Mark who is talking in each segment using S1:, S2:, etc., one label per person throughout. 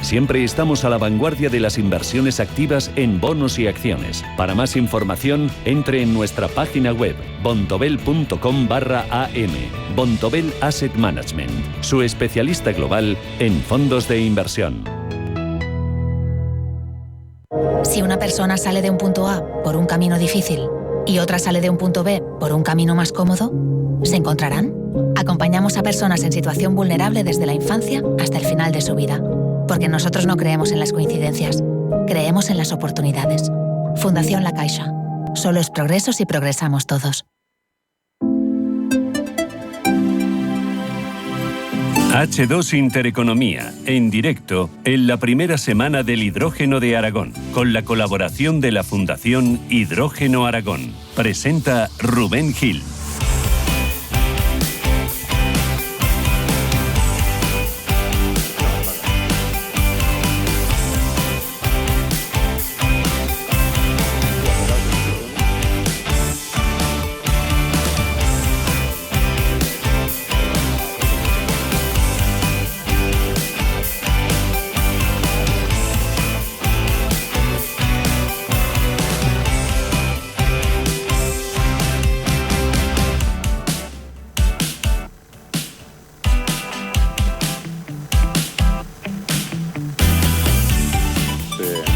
S1: Siempre estamos a la vanguardia de las inversiones activas en bonos y acciones. Para más información, entre en nuestra página web bontobel.com/am. Bontobel Asset Management, su especialista global en fondos de inversión.
S2: Si una persona sale de un punto A por un camino difícil y otra sale de un punto B por un camino más cómodo, ¿se encontrarán? Acompañamos a personas en situación vulnerable desde la infancia hasta el final de su vida. Porque nosotros no creemos en las coincidencias, creemos en las oportunidades. Fundación La Caixa. Solo es progreso si progresamos todos.
S1: H2 Intereconomía, en directo, en la primera semana del hidrógeno de Aragón, con la colaboración de la Fundación Hidrógeno Aragón. Presenta Rubén Gil.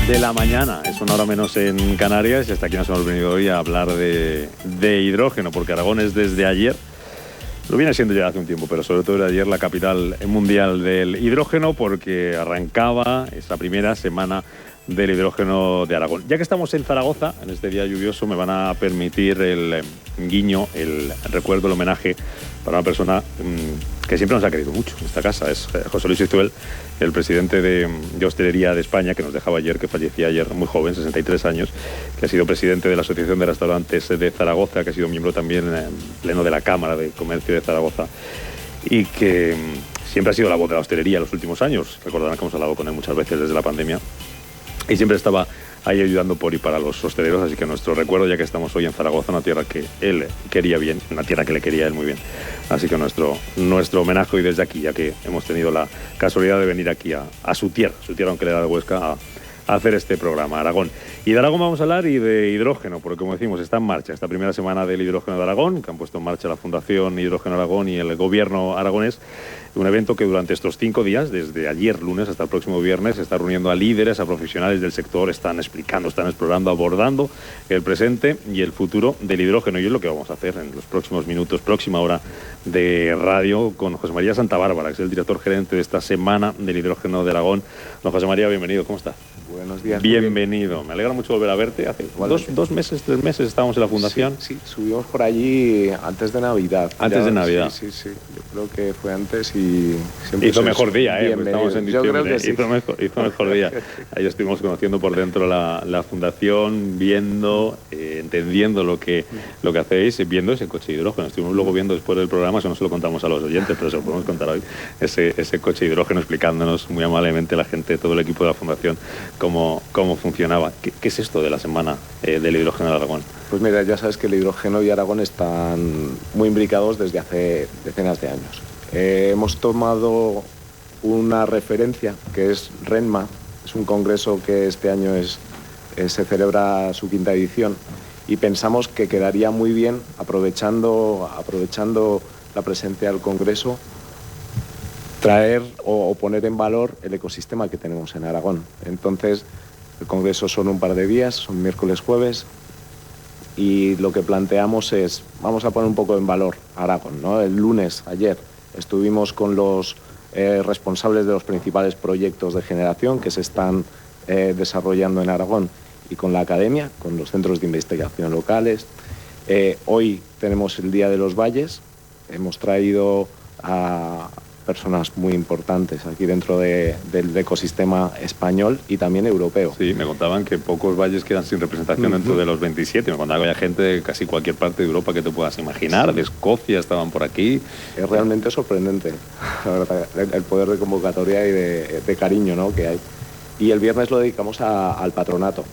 S3: De la mañana, es una hora menos en Canarias y hasta aquí nos hemos venido hoy a hablar de hidrógeno, porque Aragón es desde ayer, lo viene siendo ya hace un tiempo, pero sobre todo desde ayer la capital mundial del hidrógeno, porque arrancaba esa primera semana del hidrógeno de Aragón. Ya que estamos en Zaragoza, en este día lluvioso, me van a permitir el guiño, el recuerdo, el homenaje para una persona que siempre nos ha querido mucho en esta casa. Es José Luis Izuel, el presidente de Hostelería de España, que nos dejaba ayer, que fallecía ayer muy joven, 63 años, que ha sido presidente de la Asociación de Restaurantes de Zaragoza, que ha sido miembro también pleno de la Cámara de Comercio de Zaragoza y que siempre ha sido la voz de la hostelería en los últimos años. Recordarán que hemos hablado con él muchas veces desde la pandemia y siempre estaba ahí ayudando por y para los hosteleros, así que nuestro recuerdo, ya que estamos hoy en Zaragoza, una tierra que él quería bien, una tierra que le quería él muy bien. Así que nuestro homenaje hoy desde aquí, ya que hemos tenido la casualidad de venir aquí a su tierra aunque le da de Huesca, a hacer este programa, Aragón. Y de Aragón vamos a hablar y de hidrógeno, porque como decimos, está en marcha esta primera semana del hidrógeno de Aragón, que han puesto en marcha la Fundación Hidrógeno Aragón y el gobierno aragonés. Un evento que durante estos 5 días, desde ayer lunes hasta el próximo viernes, está reuniendo a líderes, a profesionales del sector, están explicando, están explorando, abordando el presente y el futuro del hidrógeno. Y es lo que vamos a hacer en los próximos minutos, próxima hora de radio, con José María Santabárbara, que es el director gerente de esta semana del hidrógeno de Aragón. Don José María, bienvenido, ¿cómo está?
S4: Buenos días.
S3: Bienvenido. Me alegra mucho volver a verte. Hace dos meses, 3 meses estábamos en la fundación.
S4: Sí, subimos por allí antes de Navidad.
S3: Antes de Navidad.
S4: Sí. Yo creo que fue antes y siempre
S3: hizo mejor día, pues estamos en diciembre.
S4: Yo creo que sí.
S3: Hizo mejor día. Ahí estuvimos conociendo por dentro la fundación, viendo, entendiendo lo que hacéis, viendo ese coche de hidrógeno. Estuvimos luego viendo después del programa, eso no se lo contamos a los oyentes, pero se lo podemos contar hoy, ese coche de hidrógeno, explicándonos muy amablemente la gente, todo el equipo de la fundación, cómo funcionaba. ¿Qué es esto de la semana del hidrógeno de Aragón?
S4: Pues mira, ya sabes que el hidrógeno y Aragón están muy imbricados desde hace decenas de años. Hemos tomado una referencia que es RENMA, es un congreso que este año se celebra su 5ª edición y pensamos que quedaría muy bien, aprovechando la presencia del congreso, traer o poner en valor el ecosistema que tenemos en Aragón. Entonces, el congreso son un par de días, son miércoles, jueves, y lo que planteamos es, vamos a poner un poco en valor Aragón, ¿no? El lunes, ayer, estuvimos con los responsables de los principales proyectos de generación que se están desarrollando en Aragón y con la academia, con los centros de investigación locales. Hoy tenemos el Día de los Valles, hemos traído a personas muy importantes aquí dentro del ecosistema español y también europeo.
S3: Sí, me contaban que pocos valles quedan sin representación dentro de los 27. Me contaban que había gente de casi cualquier parte de Europa que te puedas imaginar, de Escocia estaban por aquí.
S4: Es realmente sorprendente, la verdad, el poder de convocatoria y de cariño, ¿no?, que hay. Y el viernes lo dedicamos al patronato.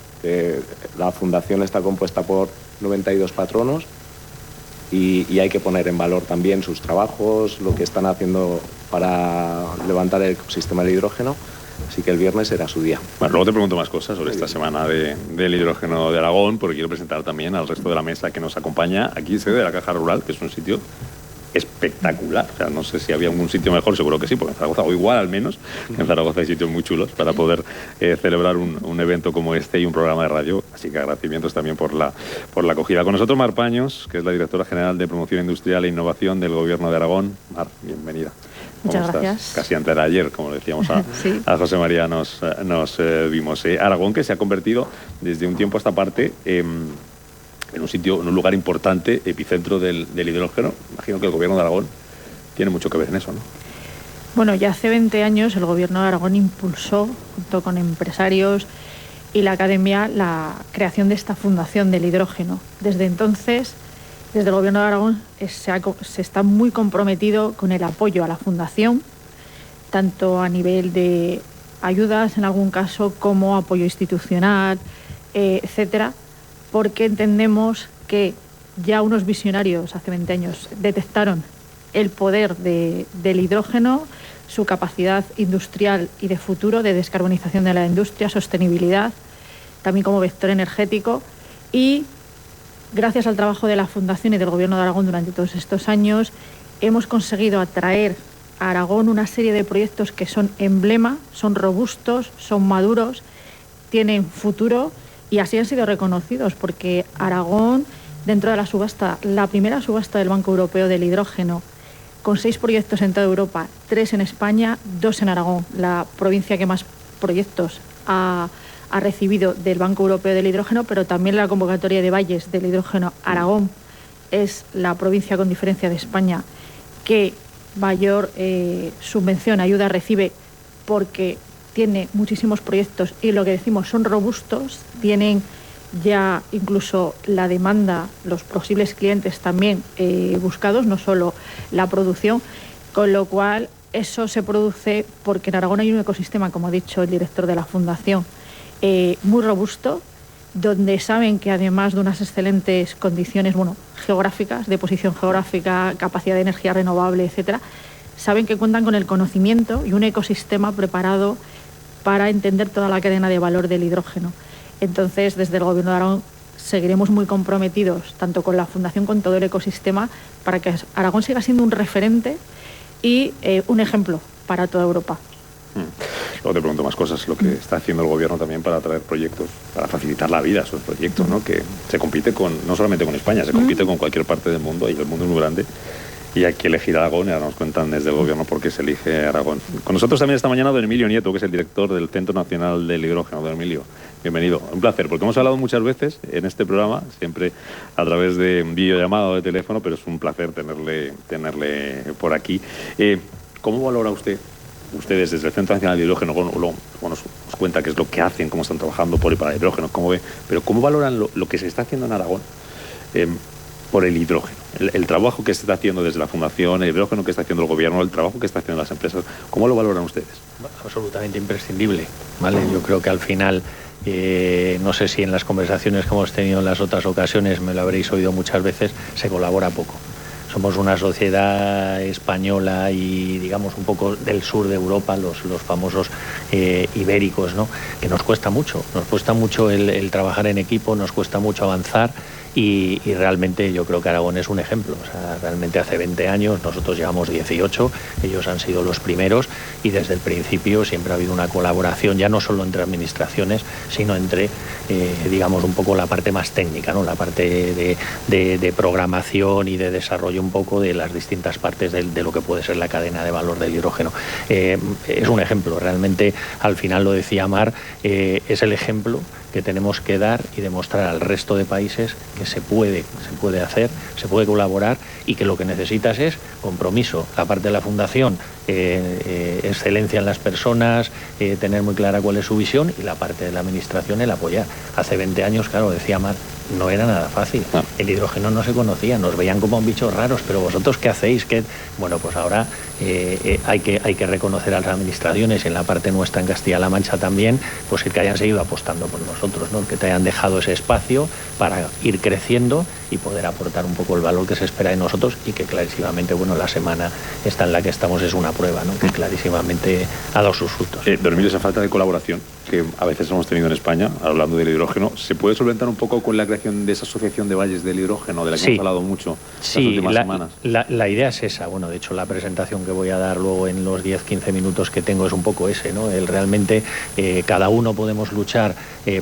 S4: La fundación está compuesta por 92 patronos y hay que poner en valor también sus trabajos, lo que están haciendo para levantar el ecosistema del hidrógeno. Así que el viernes será su día.
S3: Bueno, luego te pregunto más cosas sobre esta semana del hidrógeno de Aragón, porque quiero presentar también al resto de la mesa que nos acompaña. Aquí sede de la Caja Rural, que es un sitio espectacular. O sea, no sé si había algún sitio mejor, seguro que sí, porque en Zaragoza, o igual al menos, en Zaragoza hay sitios muy chulos para poder celebrar un evento como este y un programa de radio. Así que agradecimientos también por la acogida. Con nosotros Mar Paños, que es la directora general de Promoción Industrial e Innovación del Gobierno de Aragón. Mar, bienvenida.
S5: Muchas gracias.
S3: Casi antes de ayer, como le decíamos
S5: sí.
S3: a José María, nos vimos. Aragón, que se ha convertido desde un tiempo a esta parte en un lugar importante, epicentro del hidrógeno. Imagino que el Gobierno de Aragón tiene mucho que ver en eso, ¿no?
S5: Bueno, ya hace 20 años el Gobierno de Aragón impulsó, junto con empresarios y la academia, la creación de esta fundación del hidrógeno. Desde entonces, desde el Gobierno de Aragón se está muy comprometido con el apoyo a la fundación, tanto a nivel de ayudas en algún caso como apoyo institucional, etcétera, porque entendemos que ya unos visionarios hace 20 años detectaron el poder del hidrógeno, su capacidad industrial y de futuro, de descarbonización de la industria, sostenibilidad, también como vector energético, y gracias al trabajo de la Fundación y del Gobierno de Aragón durante todos estos años, hemos conseguido atraer a Aragón una serie de proyectos que son emblema, son robustos, son maduros, tienen futuro y así han sido reconocidos, porque Aragón, dentro de la subasta, la primera subasta del Banco Europeo del Hidrógeno, con 6 proyectos en toda Europa, 3 en España, 2 en Aragón, la provincia que más proyectos ha recibido del Banco Europeo del Hidrógeno, pero también la convocatoria de valles del hidrógeno. Aragón es la provincia con diferencia de España que mayor subvención, ayuda recibe, porque tiene muchísimos proyectos y lo que decimos son robustos, tienen ya incluso la demanda, los posibles clientes también buscados, no solo la producción, con lo cual eso se produce porque en Aragón hay un ecosistema, como ha dicho el director de la Fundación, muy robusto, donde saben que además de unas excelentes condiciones geográficas, de posición geográfica, capacidad de energía renovable, etcétera, saben que cuentan con el conocimiento y un ecosistema preparado para entender toda la cadena de valor del hidrógeno. Entonces, desde el Gobierno de Aragón seguiremos muy comprometidos, tanto con la Fundación como con todo el ecosistema, para que Aragón siga siendo un referente y un ejemplo para toda Europa.
S3: Luego te pregunto más cosas, lo que está haciendo el Gobierno también para atraer proyectos, para facilitar la vida a esos proyectos, ¿no? Que se compite no solamente con España, se compite con cualquier parte del mundo, y el mundo es muy grande. Y hay que elegir Aragón, y ahora nos cuentan desde el Gobierno por qué se elige Aragón. Con nosotros también esta mañana don Emilio Nieto, que es el director del Centro Nacional del Hidrógeno. Don Emilio, bienvenido. Un placer, porque hemos hablado muchas veces en este programa, siempre a través de videollamada o de teléfono, pero es un placer tenerle por aquí. ¿Cómo valora ustedes desde el Centro Nacional del Hidrógeno? Nos cuenta qué es lo que hacen, cómo están trabajando por y para el hidrógeno, cómo ve, pero ¿cómo valoran lo que se está haciendo en Aragón por el hidrógeno? El trabajo que se está haciendo desde la Fundación, el hidrógeno que está haciendo el Gobierno, el trabajo que está haciendo las empresas, ¿cómo lo valoran ustedes?
S6: Absolutamente imprescindible, ¿vale? Yo creo que al final, no sé si en las conversaciones que hemos tenido en las otras ocasiones, me lo habréis oído muchas veces, se colabora poco. Somos una sociedad española y, digamos, un poco del sur de Europa, los famosos ibéricos, ¿no? Que nos cuesta mucho el trabajar en equipo, nos cuesta mucho avanzar. Y realmente yo creo que Aragón es un ejemplo. O sea, realmente hace 20 años, nosotros llevamos 18, ellos han sido los primeros, y desde el principio siempre ha habido una colaboración, ya no solo entre administraciones, sino entre, digamos, un poco la parte más técnica, ¿no? La parte de programación y de desarrollo un poco de las distintas partes de lo que puede ser la cadena de valor del hidrógeno. Es un ejemplo, realmente, al final lo decía Mar, es el ejemplo que tenemos que dar y demostrar al resto de países que se puede hacer, se puede colaborar, y que lo que necesitas es compromiso. La parte de la Fundación, excelencia en las personas, tener muy clara cuál es su visión, y la parte de la Administración, el apoyar. Hace 20 años, claro, decía Mar, no era nada fácil. El hidrógeno no se conocía, nos veían como bichos raros, pero vosotros ¿qué hacéis? Bueno, pues ahora hay que reconocer a las administraciones, y en la parte nuestra en Castilla-La Mancha también, pues el que hayan seguido apostando por nosotros, ¿no? El que te hayan dejado ese espacio para ir creciendo y poder aportar un poco el valor que se espera de nosotros, y que clarísimamente, bueno, la semana esta en la que estamos es una prueba, ¿no? Que clarísimamente ha dado sus frutos.
S3: Pero Emilio, esa falta de colaboración que a veces hemos tenido en España, hablando del hidrógeno, ¿se puede solventar un poco con la creación de esa asociación de valles del hidrógeno, de la que hemos hablado mucho las últimas semanas?
S6: La idea es esa. Bueno, de hecho, la presentación que voy a dar luego en los 10-15 minutos que tengo es un poco ese, ¿no? Realmente cada uno podemos luchar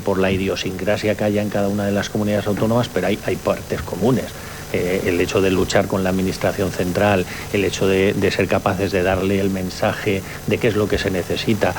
S6: por la idiosincrasia que haya en cada una de las comunidades autónomas, pero hay partes comunes. El hecho de luchar con la administración central, el hecho de ser capaces de darle el mensaje de qué es lo que se necesita.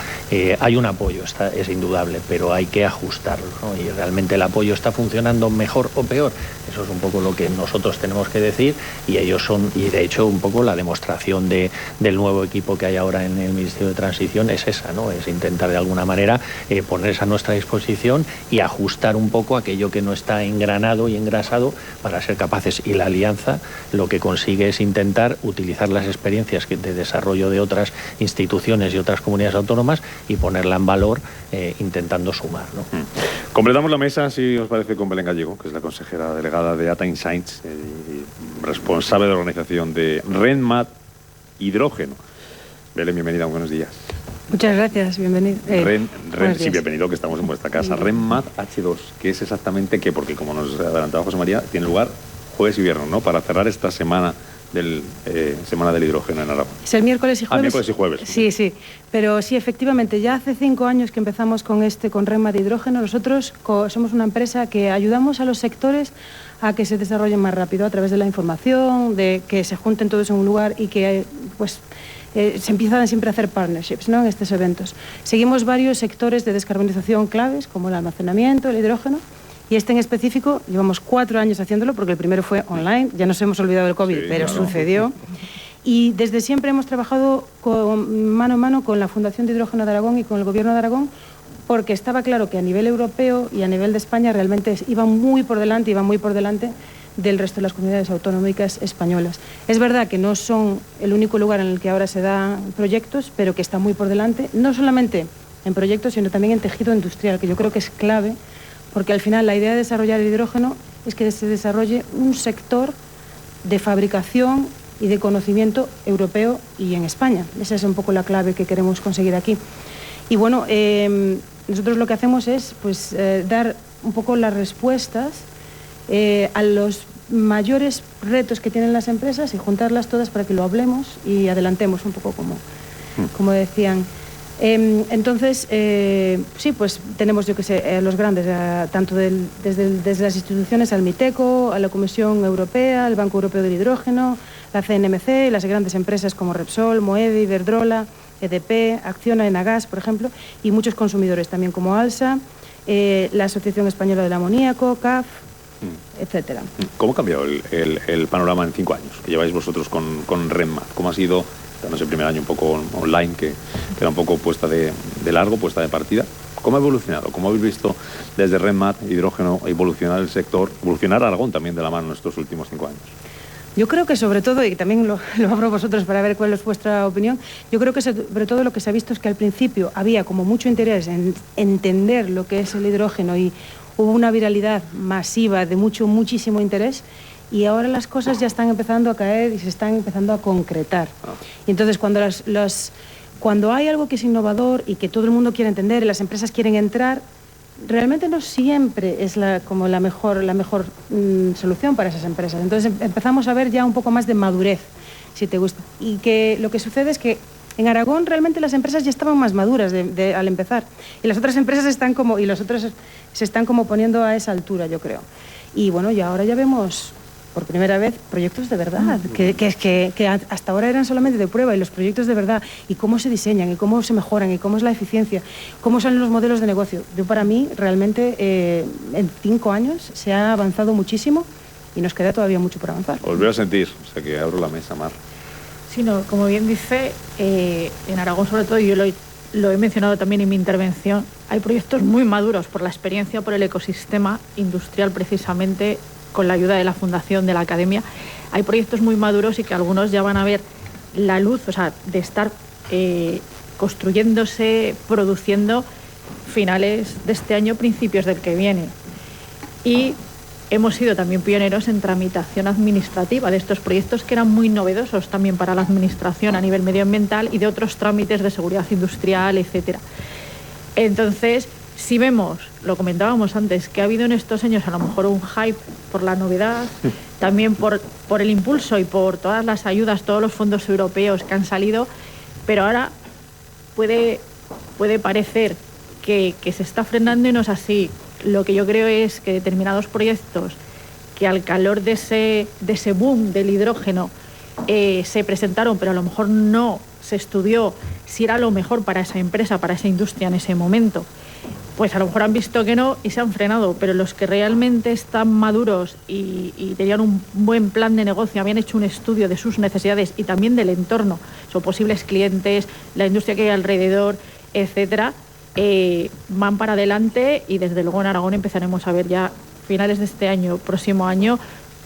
S6: Hay un apoyo, es indudable, pero hay que ajustarlo, ¿no? Y realmente el apoyo está funcionando mejor o peor. Eso es un poco lo que nosotros tenemos que decir, y ellos son, y de hecho un poco la demostración del nuevo equipo que hay ahora en el Ministerio de Transición es esa, ¿no? Es intentar de alguna manera ponerse a nuestra disposición y ajustar un poco aquello que no está engranado y engrasado para ser capaces. Y la alianza lo que consigue es intentar utilizar las experiencias de desarrollo de otras instituciones y otras comunidades autónomas y ponerla en valor intentando sumar, ¿no?
S3: Completamos la mesa, si os parece, con Belén Gallego, que es la consejera delegada de Data Insights y responsable de la organización de RenMat Hidrógeno. Belén, bienvenida, buenos días.
S7: Muchas gracias, bienvenido.
S3: Sí, bienvenido, que estamos en vuestra casa. RenMat H2, ¿qué es exactamente qué? Porque como nos adelantaba José María, tiene lugar jueves y viernes, ¿no? Para cerrar esta semana del hidrógeno en Aragón.
S7: Es el miércoles y jueves.
S3: Miércoles y jueves.
S7: Sí. Pero sí, efectivamente, ya hace 5 años que empezamos con RenMat de hidrógeno. Nosotros somos una empresa que ayudamos a los sectores a que se desarrollen más rápido a través de la información, de que se junten todos en un lugar y que se empiezan siempre a hacer partnerships, ¿no? En estos eventos. Seguimos varios sectores de descarbonización claves, como el almacenamiento, el hidrógeno. Y en específico, llevamos 4 años haciéndolo, porque el primero fue online, ya nos hemos olvidado del COVID, sí, pero claro, sucedió. Y desde siempre hemos trabajado mano a mano con la Fundación de Hidrógeno de Aragón y con el Gobierno de Aragón, porque estaba claro que a nivel europeo y a nivel de España realmente iban muy por delante del resto de las comunidades autonómicas españolas. Es verdad que no son el único lugar en el que ahora se dan proyectos, pero que está muy por delante, no solamente en proyectos, sino también en tejido industrial, que yo creo que es clave, porque al final la idea de desarrollar el hidrógeno es que se desarrolle un sector de fabricación y de conocimiento europeo y en España. Esa es un poco la clave que queremos conseguir aquí. Y bueno, nosotros lo que hacemos es dar un poco las respuestas a los mayores retos que tienen las empresas y juntarlas todas para que lo hablemos y adelantemos un poco como decían. Entonces, sí, pues tenemos, yo que sé, los grandes, tanto desde las instituciones al MITECO, a la Comisión Europea, al Banco Europeo del Hidrógeno, la CNMC, las grandes empresas como Repsol, Moeve, Iberdrola, EDP, Acciona, Enagas, por ejemplo, y muchos consumidores también como ALSA, la Asociación Española del Amoníaco, CAF, etcétera.
S3: ¿Cómo ha cambiado el panorama en 5 años que lleváis vosotros con RenMat? ¿Cómo ha sido, no sé, el primer año un poco online, que era un poco puesta de partida? ¿Cómo ha evolucionado? ¿Cómo habéis visto desde RenMat Hidrógeno evolucionar el sector, evolucionar Aragón también de la mano en estos últimos 5 años?
S7: Yo creo que sobre todo, y también lo abro vosotros para ver cuál es vuestra opinión, yo creo que sobre todo lo que se ha visto es que al principio había como mucho interés en entender lo que es el hidrógeno y hubo una viralidad masiva de muchísimo interés, y ahora las cosas ya están empezando a caer y se están empezando a concretar. Y entonces cuando hay algo que es innovador y que todo el mundo quiere entender y las empresas quieren entrar, realmente no siempre es la mejor solución para esas empresas. Entonces empezamos a ver ya un poco más de madurez, si te gusta. Y que lo que sucede es que en Aragón realmente las empresas ya estaban más maduras al empezar. Y las otras empresas los otros se están como poniendo a esa altura, yo creo. Y bueno, y ahora ya vemos por primera vez proyectos de verdad, que hasta ahora eran solamente de prueba, y los proyectos de verdad, y cómo se diseñan, y cómo se mejoran, y cómo es la eficiencia, cómo son los modelos de negocio. Para mí, realmente, en 5 años se ha avanzado muchísimo y nos queda todavía mucho por avanzar.
S3: Os veo a sentir, o sea que abro la mesa, Mar.
S5: Sí, no, como bien dice, en Aragón sobre todo, y yo lo he mencionado también en mi intervención, hay proyectos muy maduros por la experiencia, por el ecosistema industrial precisamente, con la ayuda de la Fundación, de la Academia. Hay proyectos muy maduros y que algunos ya van a ver la luz, o sea, de estar construyéndose, produciendo finales de este año, principios del que viene. Y hemos sido también pioneros en tramitación administrativa de estos proyectos que eran muy novedosos también para la administración a nivel medioambiental y de otros trámites de seguridad industrial, etcétera. Entonces, si vemos, lo comentábamos antes, que ha habido en estos años a lo mejor un hype por la novedad, también por el impulso y por todas las ayudas, todos los fondos europeos que han salido, pero ahora puede parecer que se está frenando y no es así. Lo que yo creo es que determinados proyectos que al calor de ese boom del hidrógeno se presentaron, pero a lo mejor no se estudió si era lo mejor para esa empresa, para esa industria en ese momento, pues a lo mejor han visto que no y se han frenado, pero los que realmente están maduros y tenían un buen plan de negocio, habían hecho un estudio de sus necesidades y también del entorno, son posibles clientes, la industria que hay alrededor, etcétera, van para adelante y desde luego en Aragón empezaremos a ver ya finales de este año, próximo año,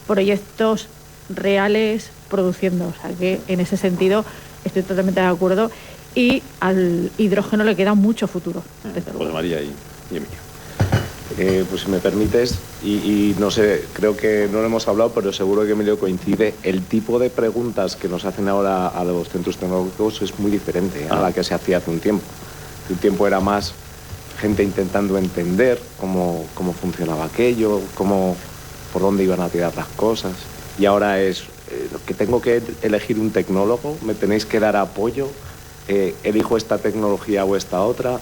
S5: proyectos reales produciendo. O sea que en ese sentido estoy totalmente de acuerdo y al hidrógeno le queda mucho futuro.
S3: José María y Emilio.
S4: Pues si me permites, y no sé, creo que no lo hemos hablado, pero seguro que Emilio coincide, el tipo de preguntas que nos hacen ahora a los centros tecnológicos es muy diferente a la que se hacía hace un tiempo. Hace un tiempo era más gente intentando entender cómo funcionaba aquello, por dónde iban a tirar las cosas, y ahora es que tengo que elegir un tecnólogo, me tenéis que dar apoyo, elijo esta tecnología o esta otra,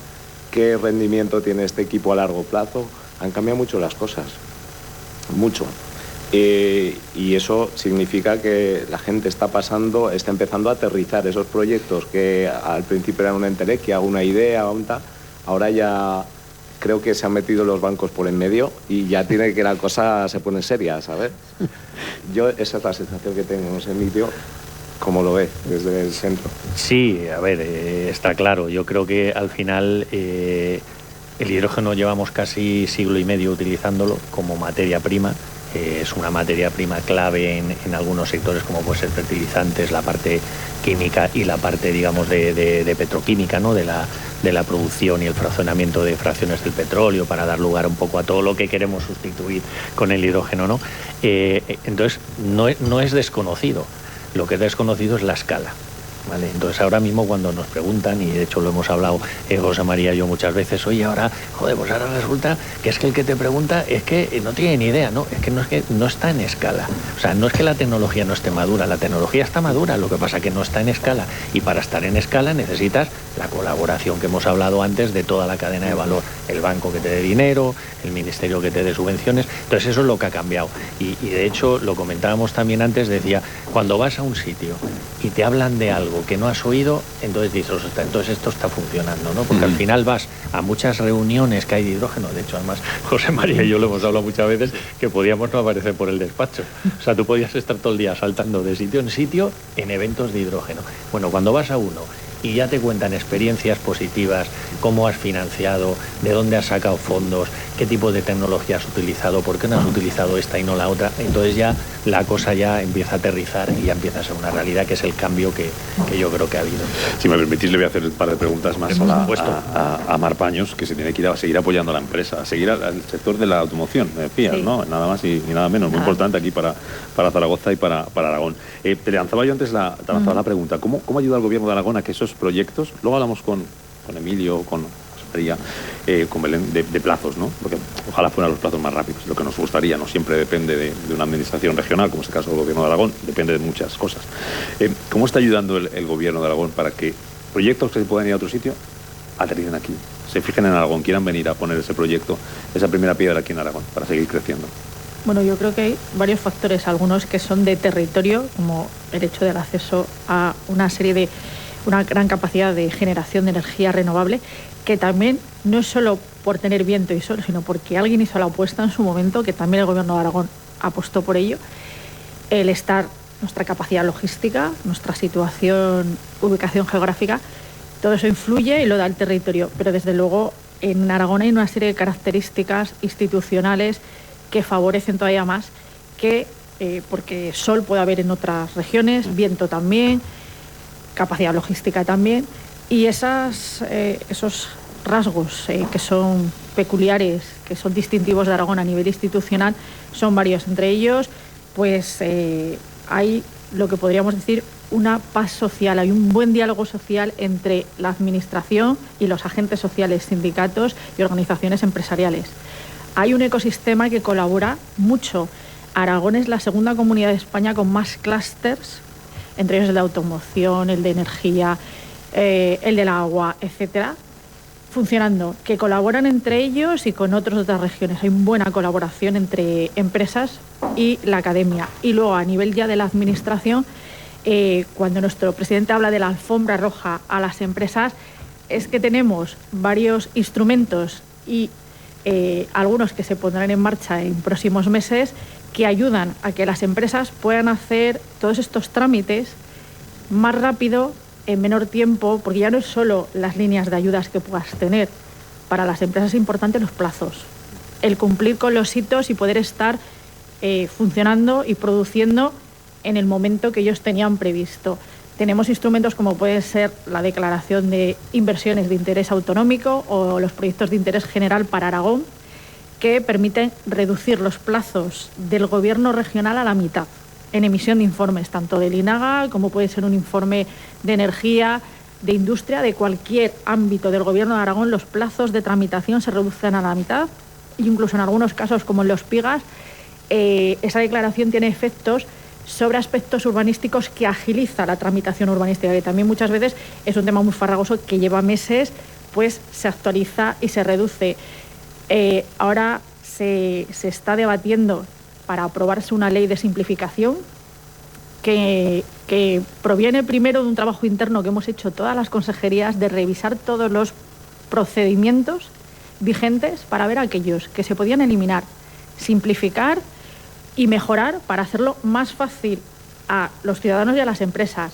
S4: qué rendimiento tiene este equipo a largo plazo. Han cambiado mucho las cosas, mucho. Y eso significa que la gente está empezando a aterrizar esos proyectos que al principio eran una entelequia, una idea, ahora ya creo que se han metido los bancos por en medio y ya tiene que la cosa se pone seria, ¿sabes? Esa es la sensación que tengo, no sé, Emilio, ¿cómo lo ve desde el centro?
S6: Sí, a ver, está claro. Yo creo que al final el hidrógeno llevamos casi siglo y medio utilizándolo como materia prima. Es una materia prima clave en algunos sectores como puede ser fertilizantes, la parte química y la parte, digamos, de petroquímica, ¿no? de la producción y el fraccionamiento de fracciones del petróleo para dar lugar un poco a todo lo que queremos sustituir con el hidrógeno, ¿no? Entonces, no es desconocido. Lo que es desconocido es la escala. ¿Vale? Entonces ahora mismo cuando nos preguntan, y de hecho lo hemos hablado José María y yo muchas veces, oye, ahora resulta que es que el que te pregunta es que no tiene ni idea, ¿no? Es que no está en escala. O sea, no es que la tecnología no esté madura, la tecnología está madura, lo que pasa es que no está en escala. Y para estar en escala necesitas la colaboración que hemos hablado antes de toda la cadena de valor. El banco que te dé dinero, el ministerio que te dé subvenciones. Entonces eso es lo que ha cambiado. Y de hecho, lo comentábamos también antes, decía, cuando vas a un sitio y te hablan de algo que no has oído, entonces dices, entonces esto está funcionando, ¿no? Porque al final vas a muchas reuniones que hay de hidrógeno. De hecho, además, José María y yo lo hemos hablado muchas veces, que podíamos no aparecer por el despacho. O sea, tú podías estar todo el día saltando de sitio en sitio en eventos de hidrógeno. Bueno, cuando vas a uno y ya te cuentan experiencias positivas, cómo has financiado, de dónde has sacado fondos, qué tipo de tecnología has utilizado, por qué no has utilizado esta y no la otra, entonces ya la cosa ya empieza a aterrizar y ya empieza a ser una realidad, que es el cambio que yo creo que ha habido.
S3: Si me permitís, le voy a hacer un par de preguntas más a Mar Paños, que se tiene que ir a seguir apoyando a la empresa, a seguir al sector de la automoción, me decías, sí, ¿no? Nada más y nada menos, muy importante aquí para Zaragoza y para Aragón. Te lanzaba yo antes la pregunta, ¿cómo ayuda al gobierno de Aragón a que esos proyectos, luego hablamos con Emilio, con José María, con Belén, de plazos, ¿no? Porque ojalá fueran los plazos más rápidos, lo que nos gustaría, no siempre depende de una administración regional, como es el caso del gobierno de Aragón, depende de muchas cosas. ¿Cómo está ayudando el gobierno de Aragón para que proyectos que se puedan ir a otro sitio aterricen aquí, se fijen en Aragón, quieran venir a poner ese proyecto, esa primera piedra aquí en Aragón, para seguir creciendo?
S5: Bueno, yo creo que hay varios factores, algunos que son de territorio, como el hecho del acceso a una gran capacidad de generación de energía renovable, que también no es solo por tener viento y sol, sino porque alguien hizo la apuesta en su momento, que también el gobierno de Aragón apostó por ello, nuestra capacidad logística, nuestra ubicación geográfica, todo eso influye y lo da el territorio, pero desde luego en Aragón hay una serie de características institucionales que favorecen todavía más porque sol puede haber en otras regiones, viento también, capacidad logística también, y esos rasgos que son peculiares, que son distintivos de Aragón a nivel institucional, son varios. Entre ellos, pues hay lo que podríamos decir una paz social, hay un buen diálogo social entre la administración y los agentes sociales, sindicatos y organizaciones empresariales. Hay un ecosistema que colabora mucho. Aragón es la segunda comunidad de España con más clústeres, entre ellos el de automoción, el de energía, el del agua, etcétera, funcionando, que colaboran entre ellos y con otras regiones. Hay buena colaboración entre empresas y la academia. Y luego, a nivel ya de la administración, cuando nuestro presidente habla de la alfombra roja a las empresas, es que tenemos varios instrumentos y algunos que se pondrán en marcha en próximos meses que ayudan a que las empresas puedan hacer todos estos trámites más rápido, en menor tiempo, porque ya no es solo las líneas de ayudas que puedas tener. Para las empresas es importante los plazos, el cumplir con los hitos y poder estar funcionando y produciendo en el momento que ellos tenían previsto. Tenemos instrumentos como puede ser la declaración de inversiones de interés autonómico o los proyectos de interés general para Aragón, que permiten reducir los plazos del gobierno regional a la mitad en emisión de informes, tanto del INAGA como puede ser un informe de energía, de industria, de cualquier ámbito del gobierno de Aragón. Los plazos de tramitación se reducen a la mitad e incluso en algunos casos, como en los PIGAS, esa declaración tiene efectos sobre aspectos urbanísticos que agiliza la tramitación urbanística, que también muchas veces es un tema muy farragoso que lleva meses, pues se actualiza y se reduce. Ahora se está debatiendo para aprobarse una ley de simplificación que proviene primero de un trabajo interno que hemos hecho todas las consejerías de revisar todos los procedimientos vigentes para ver aquellos que se podían eliminar, simplificar y mejorar para hacerlo más fácil a los ciudadanos y a las empresas.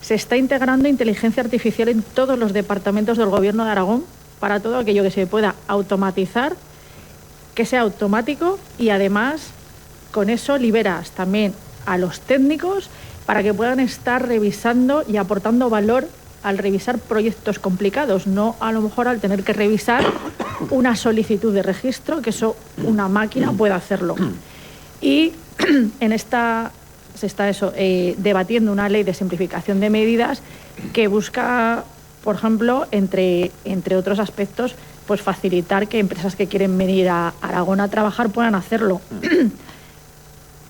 S5: Se está integrando inteligencia artificial en todos los departamentos del Gobierno de Aragón para todo aquello que se pueda automatizar, que sea automático, y además con eso liberas también a los técnicos para que puedan estar revisando y aportando valor al revisar proyectos complicados, no a lo mejor al tener que revisar una solicitud de registro, que eso una máquina puede hacerlo. Y en esta se está debatiendo una ley de simplificación de medidas que busca, por ejemplo, entre otros aspectos, pues facilitar que empresas que quieren venir a Aragón a trabajar puedan hacerlo.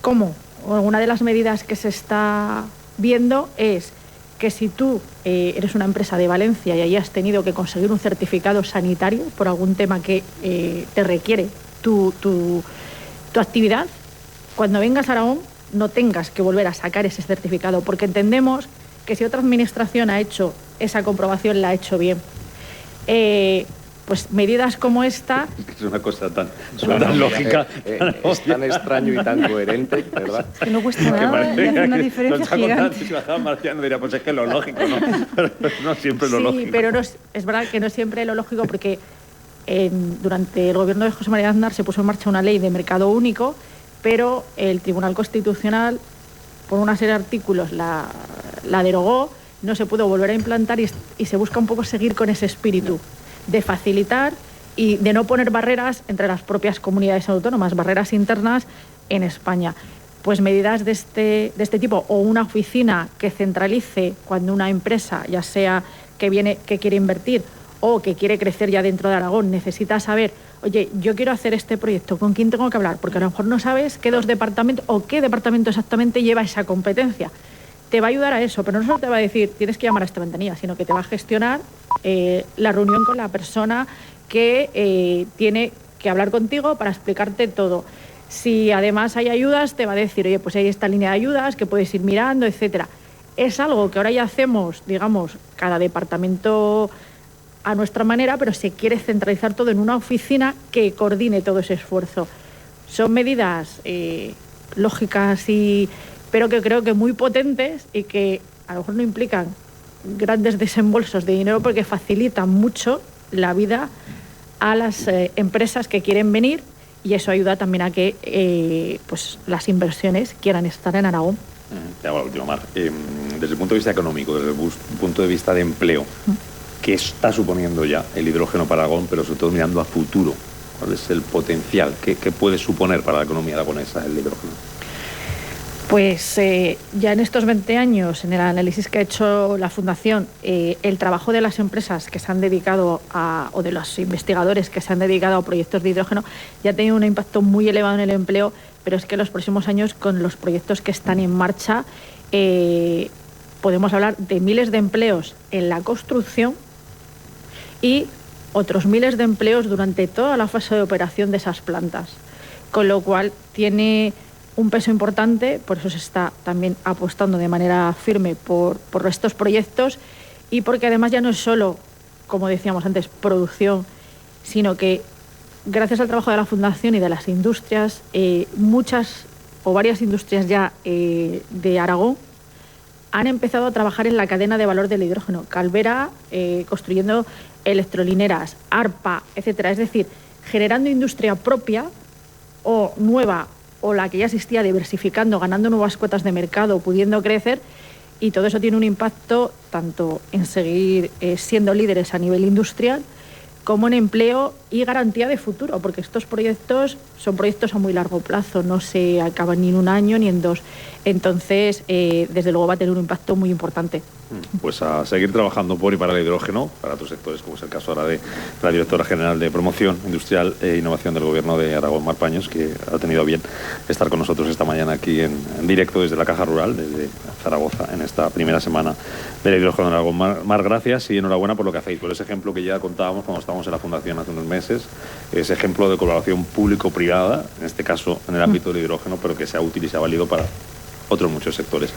S5: ¿Cómo? Una de las medidas que se está viendo es que si tú eres una empresa de Valencia y ahí has tenido que conseguir un certificado sanitario por algún tema que te requiere tu actividad, cuando vengas a Aragón no tengas que volver a sacar ese certificado, porque entendemos que si otra administración ha hecho esa comprobación, la ha hecho bien. Pues medidas como esta...
S3: Es una cosa tan lógica.
S4: Es tan extraño y tan coherente, ¿verdad?
S7: Es que no cuesta nada y hace una diferencia gigante.
S3: Si bajaba Marciano diría, pues es que es lo lógico, ¿no? Pero no siempre lo lógico.
S5: Sí, pero no, es verdad que no siempre lo lógico, porque durante el gobierno de José María Aznar se puso en marcha una ley de mercado único, pero el Tribunal Constitucional, por una serie de artículos, la derogó, no se pudo volver a implantar y se busca un poco seguir con ese espíritu de facilitar y de no poner barreras entre las propias comunidades autónomas, barreras internas en España. Pues medidas de este tipo, o una oficina que centralice cuando una empresa, ya sea que quiere invertir o que quiere crecer ya dentro de Aragón, necesita saber, oye, yo quiero hacer este proyecto, ¿con quién tengo que hablar? Porque a lo mejor no sabes qué dos departamentos o qué departamento exactamente lleva esa competencia. Te va a ayudar a eso, pero no solo te va a decir tienes que llamar a esta ventanilla, sino que te va a gestionar la reunión con la persona que tiene que hablar contigo para explicarte todo. Si además hay ayudas, te va a decir, oye, pues hay esta línea de ayudas que puedes ir mirando, etcétera. Es algo que ahora ya hacemos, digamos, cada departamento a nuestra manera, pero se quiere centralizar todo en una oficina que coordine todo ese esfuerzo. Son medidas lógicas pero que creo que muy potentes y que a lo mejor no implican grandes desembolsos de dinero, porque facilitan mucho la vida a las empresas que quieren venir, y eso ayuda también a que pues las inversiones quieran estar en Aragón.
S3: Te hago la última, Mar. Desde el punto de vista económico, desde el punto de vista de empleo, ¿Qué está suponiendo ya el hidrógeno para Aragón, pero sobre todo mirando a futuro? ¿Cuál es el potencial? ¿Qué puede suponer para la economía aragonesa el hidrógeno?
S5: Pues ya en estos 20 años, en el análisis que ha hecho la Fundación, el trabajo de las empresas que se han dedicado o de los investigadores que se han dedicado a proyectos de hidrógeno ya ha tenido un impacto muy elevado en el empleo, pero es que en los próximos años, con los proyectos que están en marcha, podemos hablar de miles de empleos en la construcción y otros miles de empleos durante toda la fase de operación de esas plantas, con lo cual tiene un peso importante, por eso se está también apostando de manera firme por estos proyectos y porque además ya no es solo, como decíamos antes, producción, sino que gracias al trabajo de la Fundación y de las industrias, muchas o varias industrias ya de Aragón han empezado a trabajar en la cadena de valor del hidrógeno. Calvera construyendo electrolineras, ARPA, etcétera. Es decir, generando industria propia o nueva o la que ya existía, diversificando, ganando nuevas cuotas de mercado, pudiendo crecer, y todo eso tiene un impacto tanto en seguir siendo líderes a nivel industrial como en empleo y garantía de futuro, porque estos proyectos son proyectos a muy largo plazo, no se acaban ni en un año ni en dos. Entonces, desde luego va a tener un impacto muy importante.
S3: Pues a seguir trabajando por y para el hidrógeno, para otros sectores, como es el caso ahora de la directora general de Promoción Industrial e Innovación del Gobierno de Aragón, Mar Paños, que ha tenido a bien estar con nosotros esta mañana aquí en directo desde la Caja Rural, desde Zaragoza, en esta primera semana del hidrógeno en Aragón. Mar, gracias y enhorabuena por lo que hacéis, por ese ejemplo que ya contábamos cuando estábamos en la Fundación hace unos meses, ese ejemplo de colaboración público-privada, en este caso en el ámbito del hidrógeno, pero que se ha útil y se ha valido para otros muchos sectores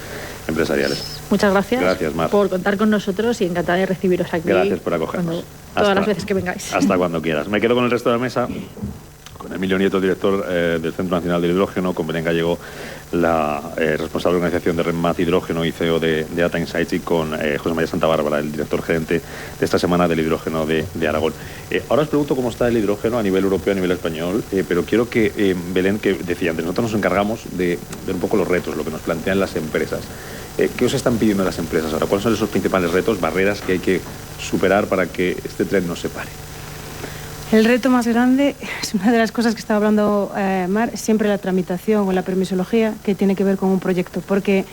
S3: empresariales.
S5: Muchas gracias.
S3: Gracias, Mar,
S5: por contar con nosotros y encantada de recibiros aquí.
S3: Gracias por acogernos.
S5: Todas las veces que vengáis.
S3: Hasta cuando quieras. Me quedo con el resto de la mesa, con Emilio Nieto, director del Centro Nacional del Hidrógeno, con Belén Gallego, la responsable de organización de RENMAT Hidrógeno y CEO de Data Insights, y con José María Santa Bárbara, el director gerente de esta semana del hidrógeno de Aragón. Ahora os pregunto cómo está el hidrógeno a nivel europeo, a nivel español, pero quiero que, Belén, que decía antes, nosotros nos encargamos de ver un poco los retos, lo que nos plantean las empresas. ¿Qué os están pidiendo las empresas ahora? ¿Cuáles son esos principales retos, barreras que hay que superar para que este tren no se pare?
S7: El reto más grande es una de las cosas que estaba hablando Mar, siempre la tramitación o la permisología, que tiene que ver con un proyecto, porque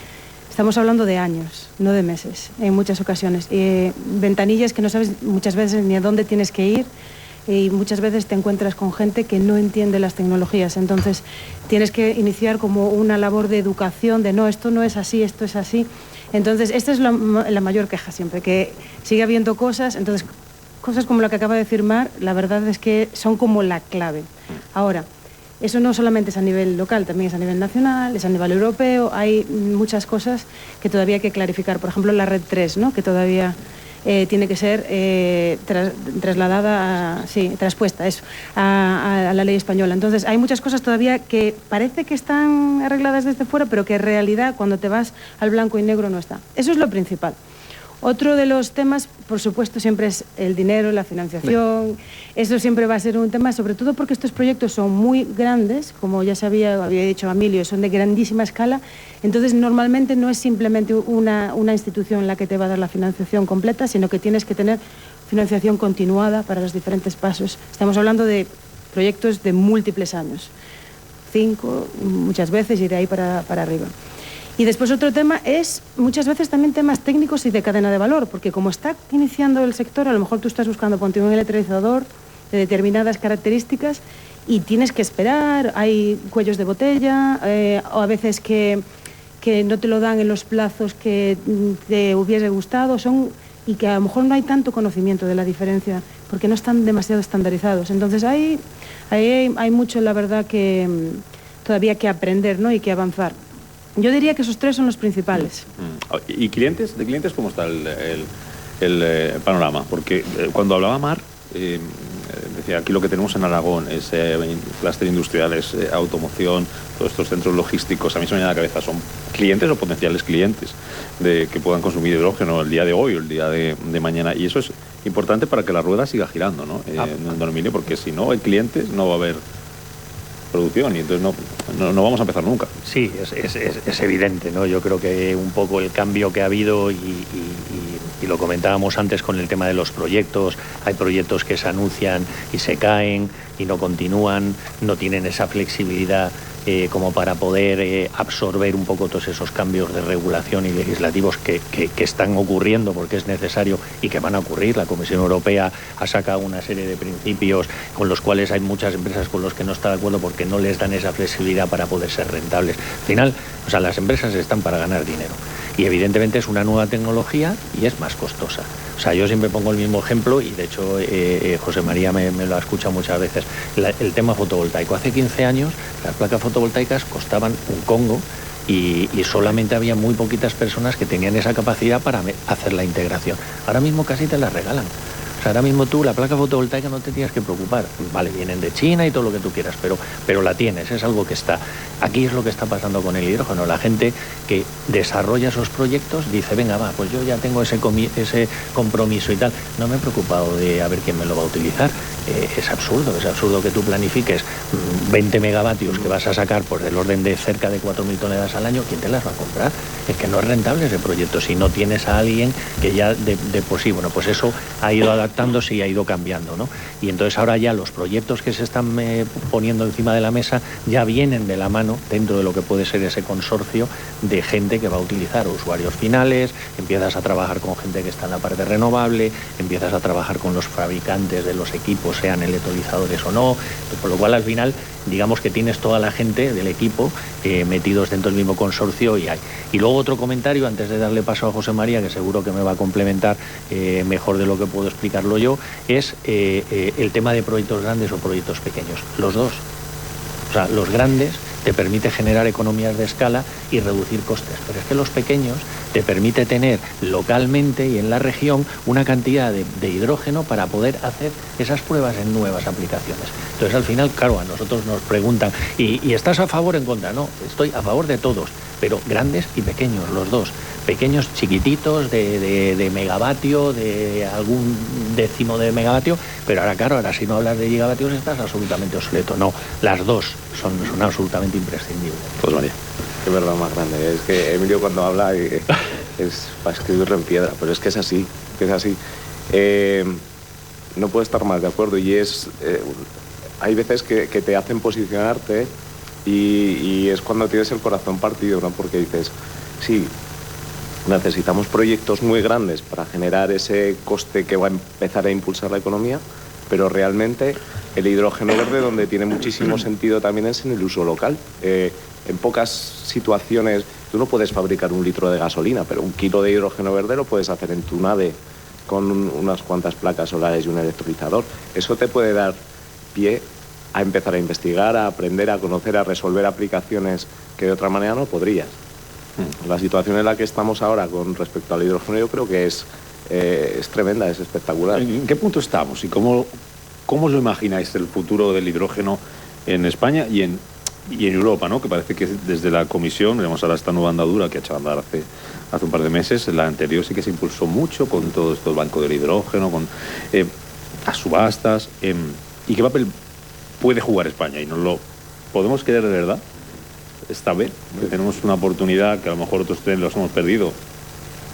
S7: estamos hablando de años, no de meses, en muchas ocasiones. Ventanillas que no sabes muchas veces ni a dónde tienes que ir, y muchas veces te encuentras con gente que no entiende las tecnologías. Entonces tienes que iniciar como una labor de educación, de no, esto no es así, esto es así. Entonces esta es la mayor queja siempre, que sigue habiendo cosas. Entonces, cosas como lo que acaba de decir Mar, la verdad es que son como la clave. Ahora, eso no solamente es a nivel local, también es a nivel nacional, es a nivel europeo. Hay muchas cosas que todavía hay que clarificar. Por ejemplo, la red 3, ¿no?, que todavía tiene que ser traspuesta a la ley española. Entonces, hay muchas cosas todavía que parece que están arregladas desde fuera, pero que en realidad, cuando te vas al blanco y negro, no está. Eso es lo principal. Otro de los temas, por supuesto, siempre es el dinero, la financiación. Eso siempre va a ser un tema, sobre todo porque estos proyectos son muy grandes, como ya había dicho Emilio, son de grandísima escala. Entonces, normalmente no es simplemente una institución la que te va a dar la financiación completa, sino que tienes que tener financiación continuada para los diferentes pasos. Estamos hablando de proyectos de múltiples años, 5 muchas veces, y de ahí para arriba. Y después otro tema es muchas veces también temas técnicos y de cadena de valor, porque como está iniciando el sector, a lo mejor tú estás buscando ponte un electrolizador de determinadas características y tienes que esperar, hay cuellos de botella, o a veces que no te lo dan en los plazos que te hubiese gustado, y que a lo mejor no hay tanto conocimiento de la diferencia, porque no están demasiado estandarizados. Entonces hay mucho, la verdad, que todavía que aprender, ¿no?, y que avanzar. Yo diría que esos tres son los principales.
S3: ¿Y clientes? ¿De clientes cómo está el panorama? Porque cuando hablaba Mar, decía, aquí lo que tenemos en Aragón es clúster industrial, es automoción, todos estos centros logísticos. A mí se me viene a la cabeza, ¿son clientes o potenciales clientes que puedan consumir hidrógeno el día de hoy o el día de mañana? Y eso es importante para que la rueda siga girando, ¿no? Don Emilio, porque si no hay clientes no va a haber producción y entonces no vamos a empezar nunca.
S6: Sí, es evidente, ¿no? Yo creo que un poco el cambio que ha habido y y lo comentábamos antes con el tema de los proyectos, hay proyectos que se anuncian y se caen y no continúan, no tienen esa flexibilidad como para poder absorber un poco todos esos cambios de regulación y legislativos que están ocurriendo porque es necesario y que van a ocurrir. La Comisión Europea ha sacado una serie de principios con los cuales hay muchas empresas con los que no está de acuerdo porque no les dan esa flexibilidad para poder ser rentables. Al final, o sea, las empresas están para ganar dinero y evidentemente es una nueva tecnología y es más costosa. O sea, yo siempre pongo el mismo ejemplo y de hecho José María me lo ha escuchado muchas veces. El tema fotovoltaico. Hace 15 años las placas fotovoltaicas costaban un congo y solamente había muy poquitas personas que tenían esa capacidad para hacer la integración. Ahora mismo casi te la regalan. O sea, ahora mismo tú la placa fotovoltaica no te tienes que preocupar. Vale, vienen de China y todo lo que tú quieras, pero la tienes, es algo que está. Aquí es lo que está pasando con el hidrógeno. La gente que desarrolla esos proyectos dice, venga, va, pues yo ya tengo ese compromiso y tal. No me he preocupado de a ver quién me lo va a utilizar. Es absurdo que tú planifiques 20 megavatios que vas a sacar pues del orden de cerca de 4.000 toneladas al año. ¿Quién te las va a comprar? Es que no es rentable ese proyecto si no tienes a alguien que ya de por sí, bueno, pues eso ha ido adaptándose y ha ido cambiando, ¿no? Y entonces ahora ya los proyectos que se están poniendo encima de la mesa ya vienen de la mano dentro de lo que puede ser ese consorcio de gente que va a utilizar usuarios finales, empiezas a trabajar con gente que está en la parte renovable, empiezas a trabajar con los fabricantes de los equipos, sean electrolizadores o no, por lo cual al final digamos que tienes toda la gente del equipo metidos dentro del mismo consorcio y hay. Y luego otro comentario, antes de darle paso a José María, que seguro que me va a complementar mejor de lo que puedo explicarlo yo, es el tema de proyectos grandes o proyectos pequeños. Los dos. O sea, los grandes te permite generar economías de escala y reducir costes, pero es que los pequeños te permite tener localmente y en la región una cantidad de hidrógeno para poder hacer esas pruebas en nuevas aplicaciones. Entonces, al final, claro, a nosotros nos preguntan, ¿y estás a favor o en contra? No, estoy a favor de todos, pero grandes y pequeños, los dos. Pequeños, chiquititos, de megavatio, de algún décimo de megavatio, pero ahora, claro, ahora si no hablas de gigavatios estás absolutamente obsoleto. No, las dos son absolutamente imprescindibles.
S3: Pues María.
S4: Qué verdad más grande. Es que Emilio cuando habla es para escribirlo en piedra, pero es que es así, no puedo estar más de acuerdo y hay veces que te hacen posicionarte y es cuando tienes el corazón partido, ¿no? Porque dices, sí, necesitamos proyectos muy grandes para generar ese coste que va a empezar a impulsar la economía, pero realmente el hidrógeno verde donde tiene muchísimo sentido también es en el uso local. En pocas situaciones tú no puedes fabricar 1 litro de gasolina, pero 1 kilo de hidrógeno verde lo puedes hacer en tu nave con unas cuantas placas solares y un electrolizador. Eso te puede dar pie a empezar a investigar, a aprender, a conocer, a resolver aplicaciones que de otra manera no podrías. La situación en la que estamos ahora con respecto al hidrógeno yo creo que es tremenda, es espectacular.
S3: ¿En qué punto estamos y cómo os lo imagináis el futuro del hidrógeno en España y en Europa, ¿no? Que parece que desde la Comisión, veremos ahora esta nueva andadura que ha echado a andar hace un par de meses, la anterior sí que se impulsó mucho con todo esto, el Banco del Hidrógeno, con las subastas. ¿Y qué papel puede jugar España? ¿Y nos lo podemos creer de verdad? Esta vez que tenemos una oportunidad que a lo mejor otros tres los hemos perdido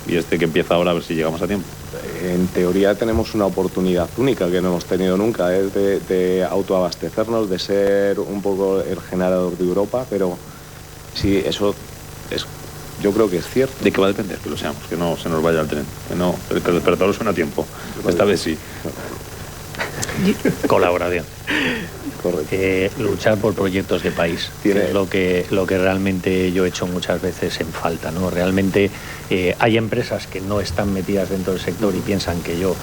S3: y que empieza ahora a ver si llegamos a tiempo.
S4: En teoría tenemos una oportunidad única que no hemos tenido nunca, es de autoabastecernos, de ser un poco el generador de Europa, pero sí, eso es, yo creo que es cierto.
S3: ¿De qué va a depender? Que lo seamos, que no se nos vaya el tren, que el despertador suena a tiempo. Esta vez sí.
S6: Colaboración.
S4: Correcto.
S6: Luchar por proyectos de país, que es lo que realmente yo he hecho muchas veces en falta, ¿no? Realmente hay empresas que no están metidas dentro del sector y piensan que yo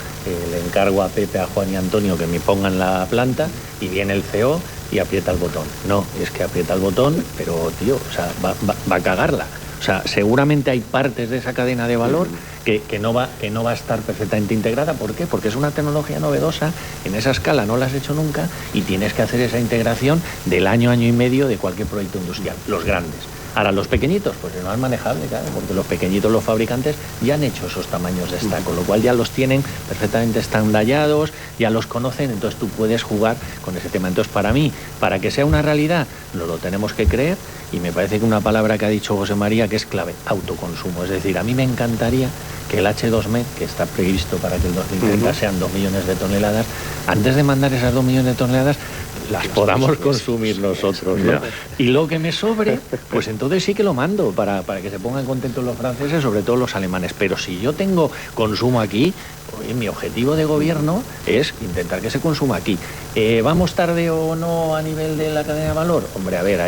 S6: le encargo a Pepe, a Juan y a Antonio que me pongan la planta y viene el CEO y aprieta el botón. No, es que aprieta el botón, pero tío, o sea, va a cagarla. O sea, seguramente hay partes de esa cadena de valor que no va a estar perfectamente integrada. ¿Por qué? Porque es una tecnología novedosa, en esa escala no la has hecho nunca y tienes que hacer esa integración del año y medio de cualquier proyecto industrial, los grandes. Ahora, los pequeñitos, pues es más manejable, claro, porque los pequeñitos, los fabricantes, ya han hecho esos tamaños de stack, con lo cual ya los tienen perfectamente estandallados, ya los conocen, entonces tú puedes jugar con ese tema. Entonces, para mí, para que sea una realidad, nos lo tenemos que creer, y me parece que una palabra que ha dicho José María que es clave, autoconsumo. Es decir, a mí me encantaría que el H2Med, que está previsto para que el 2030 sean 2 millones de toneladas, antes de mandar esas 2 millones de toneladas, las podamos consumir nosotros, ¿no? Y lo que me sobre, pues entonces sí que lo mando para que se pongan contentos los franceses, sobre todo los alemanes. Pero si yo tengo consumo aquí, oye, mi objetivo de gobierno es intentar que se consuma aquí. ¿Vamos tarde o no a nivel de la cadena de valor? Hombre, a ver,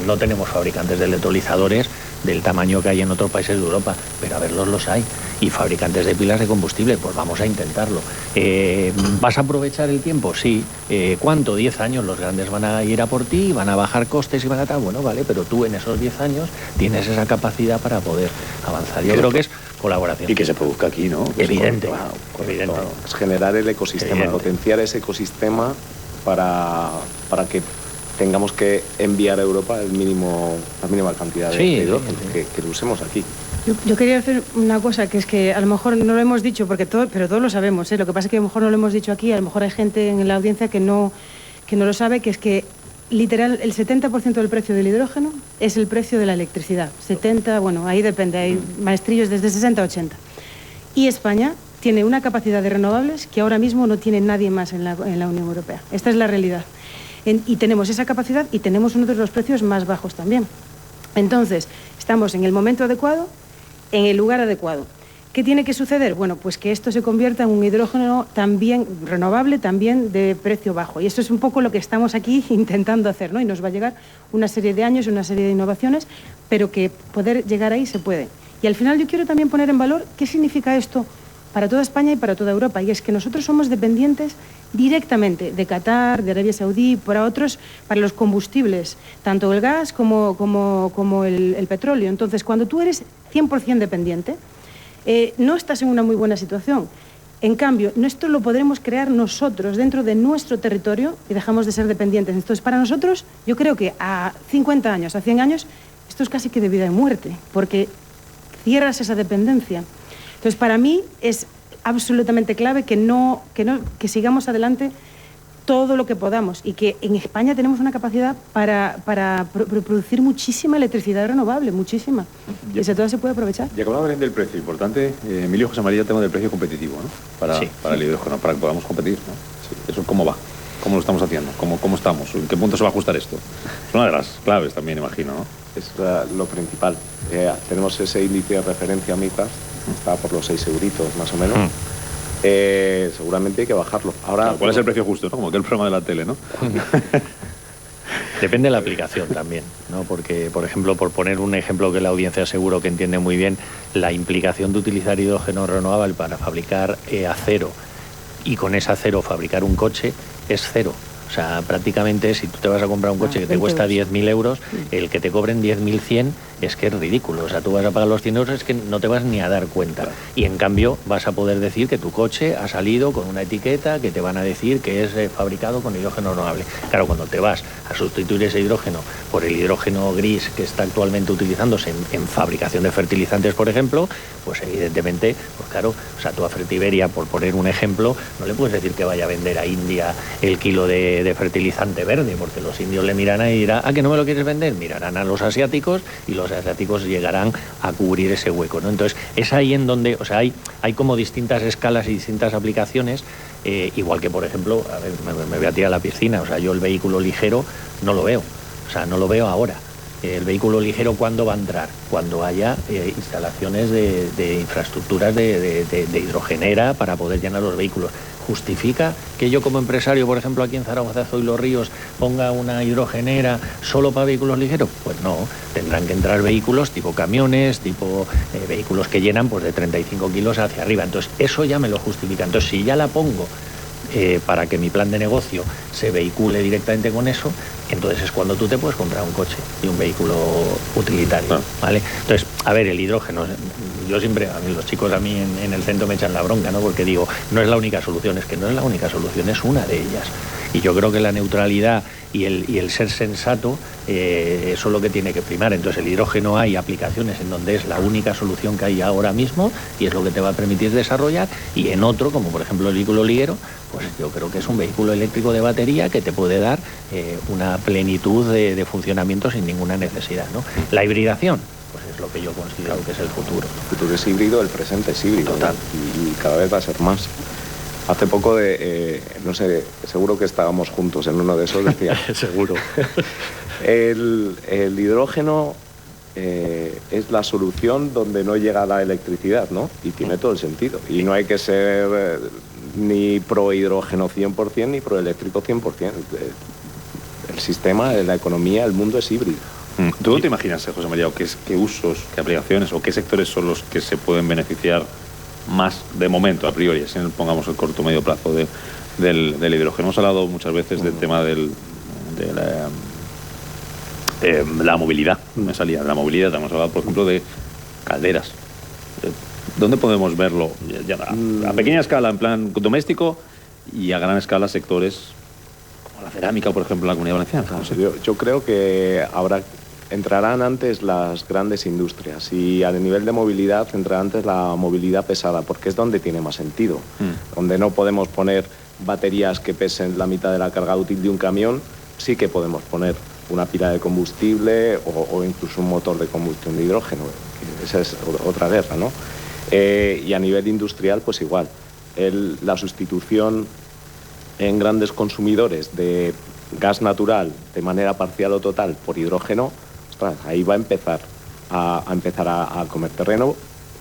S6: no tenemos fabricantes de electrolizadores del tamaño que hay en otros países de Europa, pero a verlos los hay. Y fabricantes de pilas de combustible, pues vamos a intentarlo. ¿Vas a aprovechar el tiempo? Sí. ¿Cuánto? 10 años. Los grandes van a ir a por ti, van a bajar costes y van a tal. Bueno, vale, pero tú en esos 10 años tienes esa capacidad para poder avanzar. Yo creo que es colaboración.
S3: Y que se produzca aquí, ¿no?
S6: Evidente.
S4: Evidente. Es generar el ecosistema, potenciar ese ecosistema para que tengamos que enviar a Europa la mínima cantidad de hidrógeno que lo usemos aquí.
S7: Yo quería hacer una cosa, que es que a lo mejor no lo hemos dicho, pero todos lo sabemos, ¿eh? Lo que pasa es que a lo mejor no lo hemos dicho aquí, a lo mejor hay gente en la audiencia que no lo sabe, que es que literal el 70% del precio del hidrógeno es el precio de la electricidad. 70, bueno, ahí depende, hay maestrillos desde 60 a 80. Y España tiene una capacidad de renovables que ahora mismo no tiene nadie más en la Unión Europea. Esta es la realidad. Y tenemos esa capacidad y tenemos uno de los precios más bajos también. Entonces, estamos en el momento adecuado, en el lugar adecuado. ¿Qué tiene que suceder? Bueno, pues que esto se convierta en un hidrógeno también renovable, también de precio bajo. Y eso es un poco lo que estamos aquí intentando hacer, ¿no? Y nos va a llegar una serie de años, una serie de innovaciones, pero que poder llegar ahí se puede. Y al final yo quiero también poner en valor qué significa esto para toda España y para toda Europa. Y es que nosotros somos dependientes directamente de Qatar, de Arabia Saudí, para los combustibles, tanto el gas como el petróleo. Entonces, cuando tú eres 100% dependiente, no estás en una muy buena situación. En cambio, esto lo podremos crear nosotros dentro de nuestro territorio y dejamos de ser dependientes. Entonces, para nosotros, yo creo que a 50 años, a 100 años, esto es casi que de vida y muerte, porque cierras esa dependencia. Entonces, para mí es absolutamente clave que sigamos adelante todo lo que podamos y que en España tenemos una capacidad para producir muchísima electricidad renovable, muchísima. Y ese todo se puede aprovechar.
S3: Ya que hablamos del precio, importante, Emilio, José María, el tema del precio competitivo, ¿no? Para el hidrógeno, para que podamos competir, ¿no? Sí. ¿Eso cómo va? ¿Cómo lo estamos haciendo? ¿Cómo estamos? ¿En qué punto se va a ajustar esto? Es una de las claves también, imagino, ¿no?
S4: Es lo principal. Tenemos ese índice de referencia MICAS, está por los 6 euritos más o menos. Seguramente hay que bajarlo. Ahora,
S3: ¿cuál es el precio justo, ¿no? Como que el programa de la tele, ¿no?
S6: Depende de la aplicación también, ¿no? Porque, por ejemplo, por poner un ejemplo que la audiencia seguro que entiende muy bien, la implicación de utilizar hidrógeno renovable para fabricar acero y con ese acero fabricar un coche es cero. O sea, prácticamente si tú te vas a comprar un coche que te cuesta 10.000 euros, el que te cobren 10.100 es que es ridículo. O sea, tú vas a pagar los 100 euros, es que no te vas ni a dar cuenta. Y en cambio vas a poder decir que tu coche ha salido con una etiqueta que te van a decir que es fabricado con hidrógeno renovable. Claro, cuando te vas a sustituir ese hidrógeno por el hidrógeno gris que está actualmente utilizándose en fabricación de fertilizantes, por ejemplo, pues evidentemente, pues claro, o sea, tú a Fertiberia, por poner un ejemplo, no le puedes decir que vaya a vender a India el kilo de fertilizante verde, porque los indios le mirarán y dirán, ¿que no me lo quieres vender? Mirarán a los asiáticos y los asiáticos llegarán a cubrir ese hueco, ¿no? Entonces, es ahí en donde, o sea, hay como distintas escalas y distintas aplicaciones, igual que, por ejemplo, a ver, me voy a tirar a la piscina, o sea, yo el vehículo ligero no lo veo, o sea, no lo veo ahora. El vehículo ligero, ¿cuándo va a entrar? Cuando haya instalaciones de infraestructuras de hidrogenera para poder llenar los vehículos. ¿Justifica que yo como empresario, por ejemplo, aquí en Zaragoza y Los Ríos, ponga una hidrogenera solo para vehículos ligeros? Pues no, tendrán que entrar vehículos tipo camiones, tipo vehículos que llenan pues de 35 kilos hacia arriba. Entonces, eso ya me lo justifica. Entonces, si ya la pongo para que mi plan de negocio se vehicule directamente con eso, entonces es cuando tú te puedes comprar un coche y un vehículo utilitario, ¿vale? Entonces, a ver, el hidrógeno, yo siempre, a mí los chicos a mí en el centro me echan la bronca, ¿no? Porque digo, no es la única solución, es que no es la única solución, es una de ellas. Y yo creo que la neutralidad y el ser sensato, eso es lo que tiene que primar. Entonces el hidrógeno, hay aplicaciones en donde es la única solución que hay ahora mismo y es lo que te va a permitir desarrollar, y en otro, como por ejemplo el vehículo ligero, pues yo creo que es un vehículo eléctrico de batería que te puede dar una plenitud de funcionamiento sin ninguna necesidad, ¿no? La hibridación, pues es lo que yo considero que es el futuro.
S4: El futuro es híbrido, el presente es híbrido.
S6: Total.
S4: Y cada vez va a ser más. Hace poco, no sé, seguro que estábamos juntos en uno de esos, decía...
S6: Seguro.
S4: El hidrógeno es la solución donde no llega la electricidad, ¿no? Y tiene todo el sentido. Y no hay que ser ni pro hidrógeno 100% ni pro eléctrico 100%. El sistema, la economía, el mundo es híbrido.
S3: ¿Tú no te imaginas, José María, qué usos, qué aplicaciones o qué sectores son los que se pueden beneficiar más de momento, a priori, si pongamos el corto o medio plazo del hidrógeno? Hemos hablado muchas veces del tema de la movilidad, de la movilidad. Hemos hablado, por ejemplo, de calderas. ¿Dónde podemos verlo? A pequeña escala, en plan doméstico, y a gran escala sectores como la cerámica, por ejemplo, en la Comunidad Valenciana. No sé.
S4: Yo creo que entrarán antes las grandes industrias, y a nivel de movilidad entrará antes la movilidad pesada, porque es donde tiene más sentido. Donde no podemos poner baterías que pesen la mitad de la carga útil de un camión, sí que podemos poner una pila de combustible o incluso un motor de combustión de hidrógeno. Esa es otra guerra, ¿no? Y a nivel industrial, pues igual. La sustitución en grandes consumidores de gas natural de manera parcial o total por hidrógeno, ostras, ahí va a empezar a comer terreno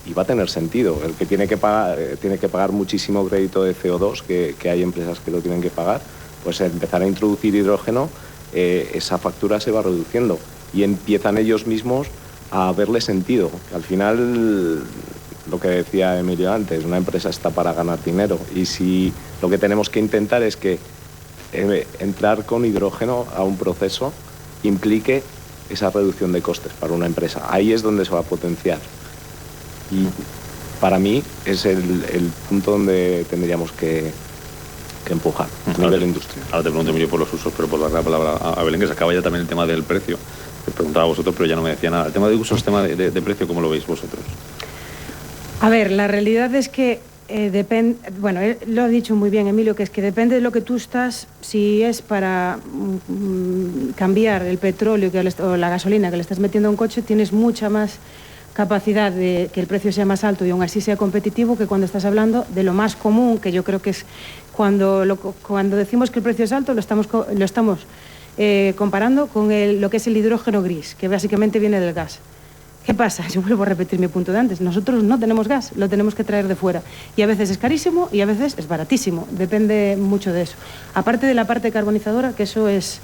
S4: y va a tener sentido. El que tiene que pagar muchísimo crédito de CO2, que hay empresas que lo tienen que pagar, pues empezar a introducir hidrógeno, esa factura se va reduciendo y empiezan ellos mismos a verle sentido. Al final, lo que decía Emilio antes, una empresa está para ganar dinero, y si lo que tenemos que intentar es que entrar con hidrógeno a un proceso implique esa reducción de costes para una empresa. Ahí es donde se va a potenciar. Y para mí es el punto donde tendríamos que empujar a nivel industrial.
S3: Ahora te pregunto, Emilio, por los usos, pero por darle la palabra a Belén, que se acaba ya también el tema del precio. Te preguntaba a vosotros, pero ya no me decía nada. El tema de usos, tema de precio, ¿cómo lo veis vosotros?
S7: A ver, la realidad es que depende, bueno, lo ha dicho muy bien Emilio, que es que depende de lo que tú estás, si es para cambiar el petróleo o la gasolina que le estás metiendo a un coche, tienes mucha más capacidad de que el precio sea más alto y aún así sea competitivo, que cuando estás hablando de lo más común, que yo creo que es cuando decimos que el precio es alto, lo estamos comparando con lo que es el hidrógeno gris, que básicamente viene del gas. ¿Qué pasa? Yo vuelvo a repetir mi punto de antes. Nosotros no tenemos gas, lo tenemos que traer de fuera. Y a veces es carísimo y a veces es baratísimo. Depende mucho de eso. Aparte de la parte carbonizadora, que eso es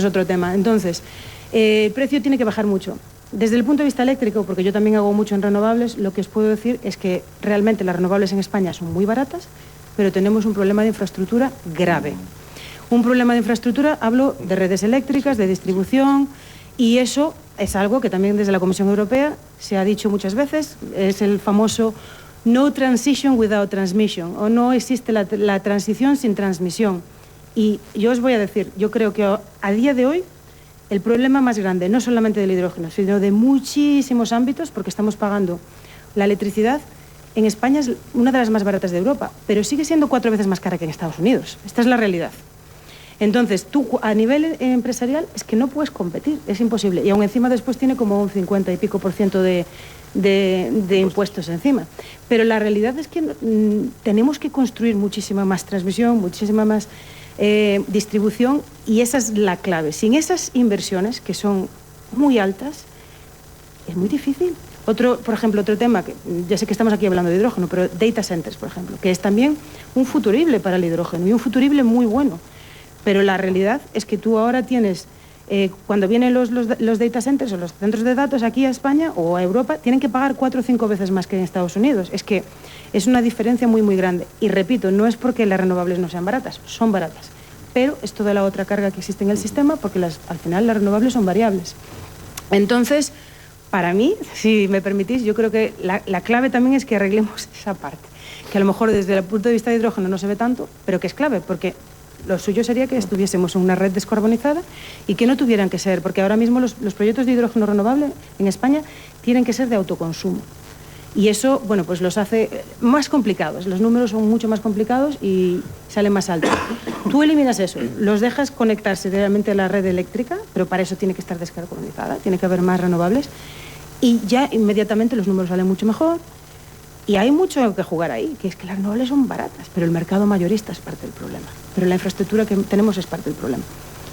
S7: otro tema. Entonces, el precio tiene que bajar mucho. Desde el punto de vista eléctrico, porque yo también hago mucho en renovables, lo que os puedo decir es que realmente las renovables en España son muy baratas, pero tenemos un problema de infraestructura grave. Un problema de infraestructura, hablo de redes eléctricas, de distribución, y eso es algo que también desde la Comisión Europea se ha dicho muchas veces, es el famoso no transition without transmission, o no existe la transición sin transmisión. Y yo os voy a decir, yo creo que a día de hoy el problema más grande, no solamente del hidrógeno, sino de muchísimos ámbitos, porque estamos pagando la electricidad en España, es una de las más baratas de Europa, pero sigue siendo 4 veces más cara que en Estados Unidos. Esta es la realidad. Entonces, tú a nivel empresarial es que no puedes competir, es imposible. Y aún encima después tiene como un 50 y pico % de impuestos encima. Pero la realidad es que tenemos que construir muchísima más transmisión, muchísima más distribución, y esa es la clave. Sin esas inversiones, que son muy altas, es muy difícil. Por ejemplo, otro tema, que ya sé que estamos aquí hablando de hidrógeno, pero data centers, por ejemplo, que es también un futurible para el hidrógeno y un futurible muy bueno. Pero la realidad es que tú ahora tienes, cuando vienen los data centers o los centros de datos aquí a España o a Europa, tienen que pagar 4 o 5 veces más que en Estados Unidos. Es que es una diferencia muy, muy grande. Y repito, no es porque las renovables no sean baratas, son baratas. Pero es toda la otra carga que existe en el sistema, porque al final las renovables son variables. Entonces, para mí, si me permitís, yo creo que la clave también es que arreglemos esa parte, que a lo mejor desde el punto de vista de hidrógeno no se ve tanto, pero que es clave, porque Lo suyo sería que estuviésemos en una red descarbonizada y que no tuvieran que ser, porque ahora mismo los proyectos de hidrógeno renovable en España tienen que ser de autoconsumo. Y eso, bueno, pues los hace más complicados. Los números son mucho más complicados y salen más altos. Tú eliminas eso, los dejas conectarse realmente a la red eléctrica, pero para eso tiene que estar descarbonizada, tiene que haber más renovables y ya inmediatamente los números salen mucho mejor. Y hay mucho que jugar ahí, que es que las renovables son baratas, pero el mercado mayorista es parte del problema. Pero la infraestructura que tenemos es parte del problema.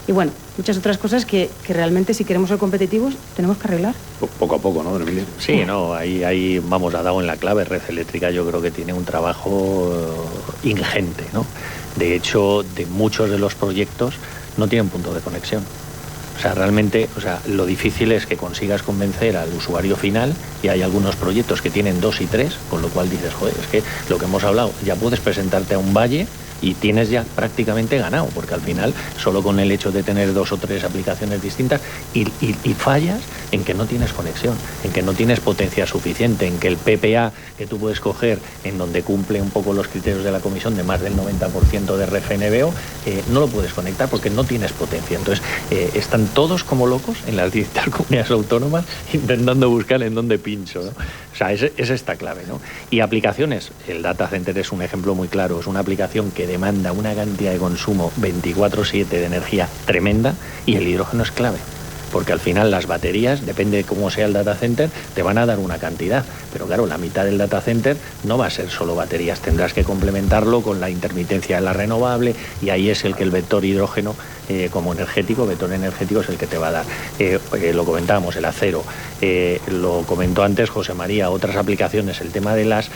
S7: Y bueno, muchas otras cosas que realmente si queremos ser competitivos tenemos que arreglar.
S3: Poco a poco, ¿no, don Emilio?
S6: Sí, no, ahí vamos, ha dado en la clave. Red Eléctrica yo creo que tiene un trabajo ingente, ¿no? De hecho, de muchos de los proyectos no tienen punto de conexión. O sea, realmente, lo difícil es que consigas convencer al usuario final y hay algunos proyectos que tienen 2 y 3, con lo cual dices, joder, es que lo que hemos hablado, ya puedes presentarte a un valle y tienes ya prácticamente ganado, porque al final, solo con el hecho de tener 2 o 3 aplicaciones distintas y fallas en que no tienes conexión, en que no tienes potencia suficiente, en que el PPA que tú puedes coger, en donde cumple un poco los criterios de la comisión de más del 90% de RFNBO, no lo puedes conectar porque no tienes potencia. Entonces, están todos como locos en las distintas comunidades autónomas intentando buscar en dónde pincho, ¿no? O sea, esa está clave, ¿no? Y aplicaciones, el data center es un ejemplo muy claro, es una aplicación que demanda una cantidad de consumo 24/7 de energía tremenda y el hidrógeno es clave. Porque al final las baterías, depende de cómo sea el data center, te van a dar una cantidad. Pero claro, la mitad del data center no va a ser solo baterías, tendrás que complementarlo con la intermitencia de la renovable y ahí es el que el vector hidrógeno como vector energético es el que te va a dar. Lo comentábamos, el acero, lo comentó antes José María, otras aplicaciones, el tema de las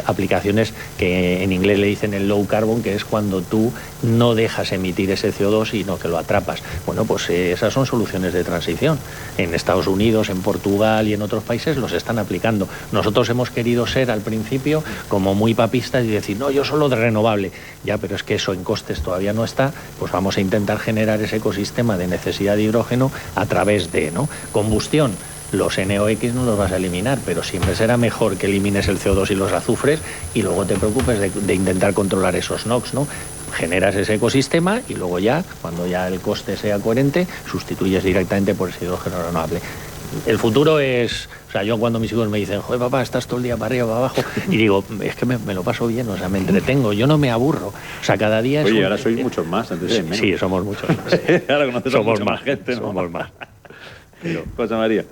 S6: aplicaciones que en inglés le dicen el low carbon, que es cuando tú no dejas emitir ese CO2 sino que lo atrapas. Bueno, pues esas son soluciones de transición. En Estados Unidos, en Portugal y en otros países los están aplicando. Nosotros hemos querido ser al principio como muy papistas y decir, no, yo solo de renovable. Ya, pero es que eso en costes todavía no está, pues vamos a intentar generar ese ecosistema de necesidad de hidrógeno a través de, ¿no?, combustión. Los NOx no los vas a eliminar, pero siempre será mejor que elimines el CO2 y los azufres y luego te preocupes de intentar controlar esos NOx, ¿no? Generas ese ecosistema y luego ya, cuando ya el coste sea coherente, sustituyes directamente por ese hidrógeno renovable. El futuro es... O sea, yo cuando mis hijos me dicen, joder, papá, estás todo el día para arriba, para abajo, y digo, es que me lo paso bien, o sea, me entretengo, yo no me aburro. O sea, cada día...
S3: Oye, ahora sois muchos más, antes de menos.
S6: Sí, somos muchos más.
S3: Ahora conoces
S6: somos
S3: más gente, ¿no?
S6: Somos más.
S3: José María.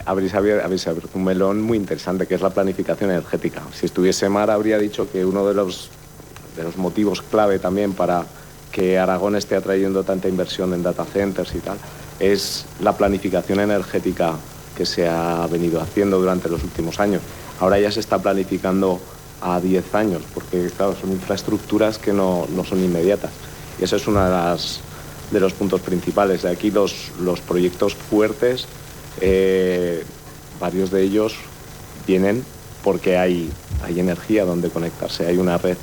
S4: Habréis abierto un melón muy interesante, que es la planificación energética. Si estuviese Mar, habría dicho que uno de los motivos clave también para que Aragón esté atrayendo tanta inversión en data centers y tal, es la planificación energética que se ha venido haciendo durante los últimos años. Ahora ya se está planificando a 10 años, porque claro, son infraestructuras que no son inmediatas. Y eso es uno de los puntos principales. De aquí los proyectos fuertes, varios de ellos vienen porque hay energía donde conectarse, hay una red.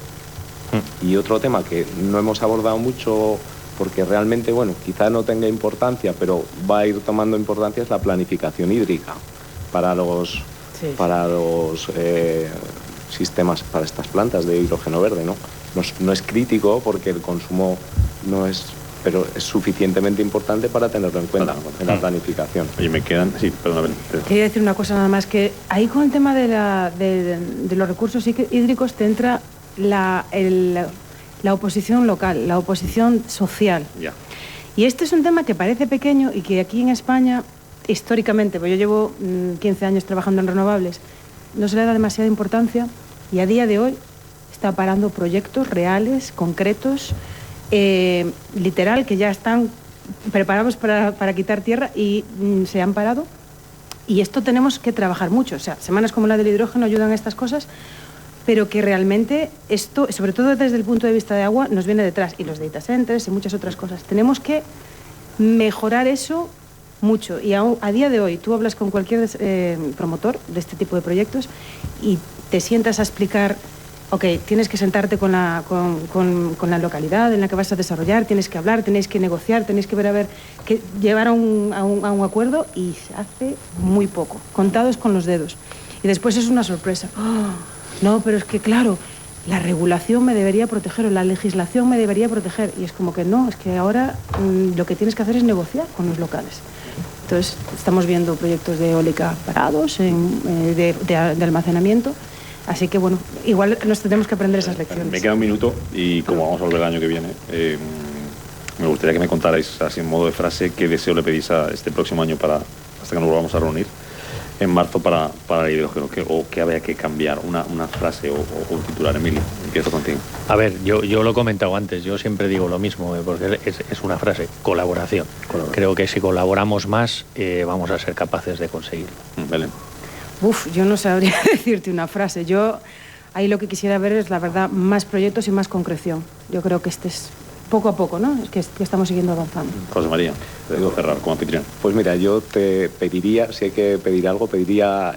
S4: Y otro tema que no hemos abordado mucho, porque realmente, bueno, quizá no tenga importancia, pero va a ir tomando importancia, es la planificación hídrica para los sistemas, para estas plantas de hidrógeno verde, ¿no? No es crítico porque el consumo no es, pero es suficientemente importante para tenerlo en cuenta en la planificación.
S3: Oye, me quedan... Sí, perdóname.
S7: Quería decir una cosa nada más, que ahí con el tema de los recursos hídricos te entra la oposición local, la oposición social.
S3: Ya.
S7: Y este es un tema que parece pequeño y que aquí en España, históricamente, pues yo llevo 15 años trabajando en renovables, no se le da demasiada importancia y a día de hoy está parando proyectos reales, concretos, literal, que ya están preparados para quitar tierra y se han parado. Y esto tenemos que trabajar mucho. O sea, semanas como la del hidrógeno ayudan a estas cosas, pero que realmente esto, sobre todo desde el punto de vista de agua, nos viene detrás. Y los data centers y muchas otras cosas. Tenemos que mejorar eso mucho. Y a día de hoy, tú hablas con cualquier promotor de este tipo de proyectos y te sientas a explicar, ok, tienes que sentarte con la localidad en la que vas a desarrollar, tienes que hablar, tenéis que negociar, tenéis que ver que llevar a un acuerdo, y se hace muy poco, contados con los dedos. Y después es una sorpresa. Oh, no, pero es que claro, la regulación me debería proteger o la legislación me debería proteger. Y es como que no, es que ahora lo que tienes que hacer es negociar con los locales. Entonces, estamos viendo proyectos de eólica parados, de almacenamiento. Así que, bueno, igual nos tendremos que aprender esas lecciones.
S3: Me queda un minuto y como vamos a volver el año que viene, me gustaría que me contarais, así en modo de frase, qué deseo le pedís a este próximo año hasta que nos volvamos a reunir en marzo para el hidrógeno, o qué habría que cambiar, una frase o un titular. Emilio, empiezo contigo.
S6: A ver, yo lo he comentado antes, yo siempre digo lo mismo, porque es una frase, colaboración. Creo que si colaboramos más, vamos a ser capaces de conseguirlo.
S3: Belén.
S7: Yo no sabría decirte una frase. Yo ahí lo que quisiera ver es, la verdad, más proyectos y más concreción. Yo creo que este es poco a poco, ¿no? Es que estamos siguiendo avanzando.
S3: José María, te digo cerrar como anfitrión.
S4: Pues mira, yo te pediría, si hay que pedir algo, pediría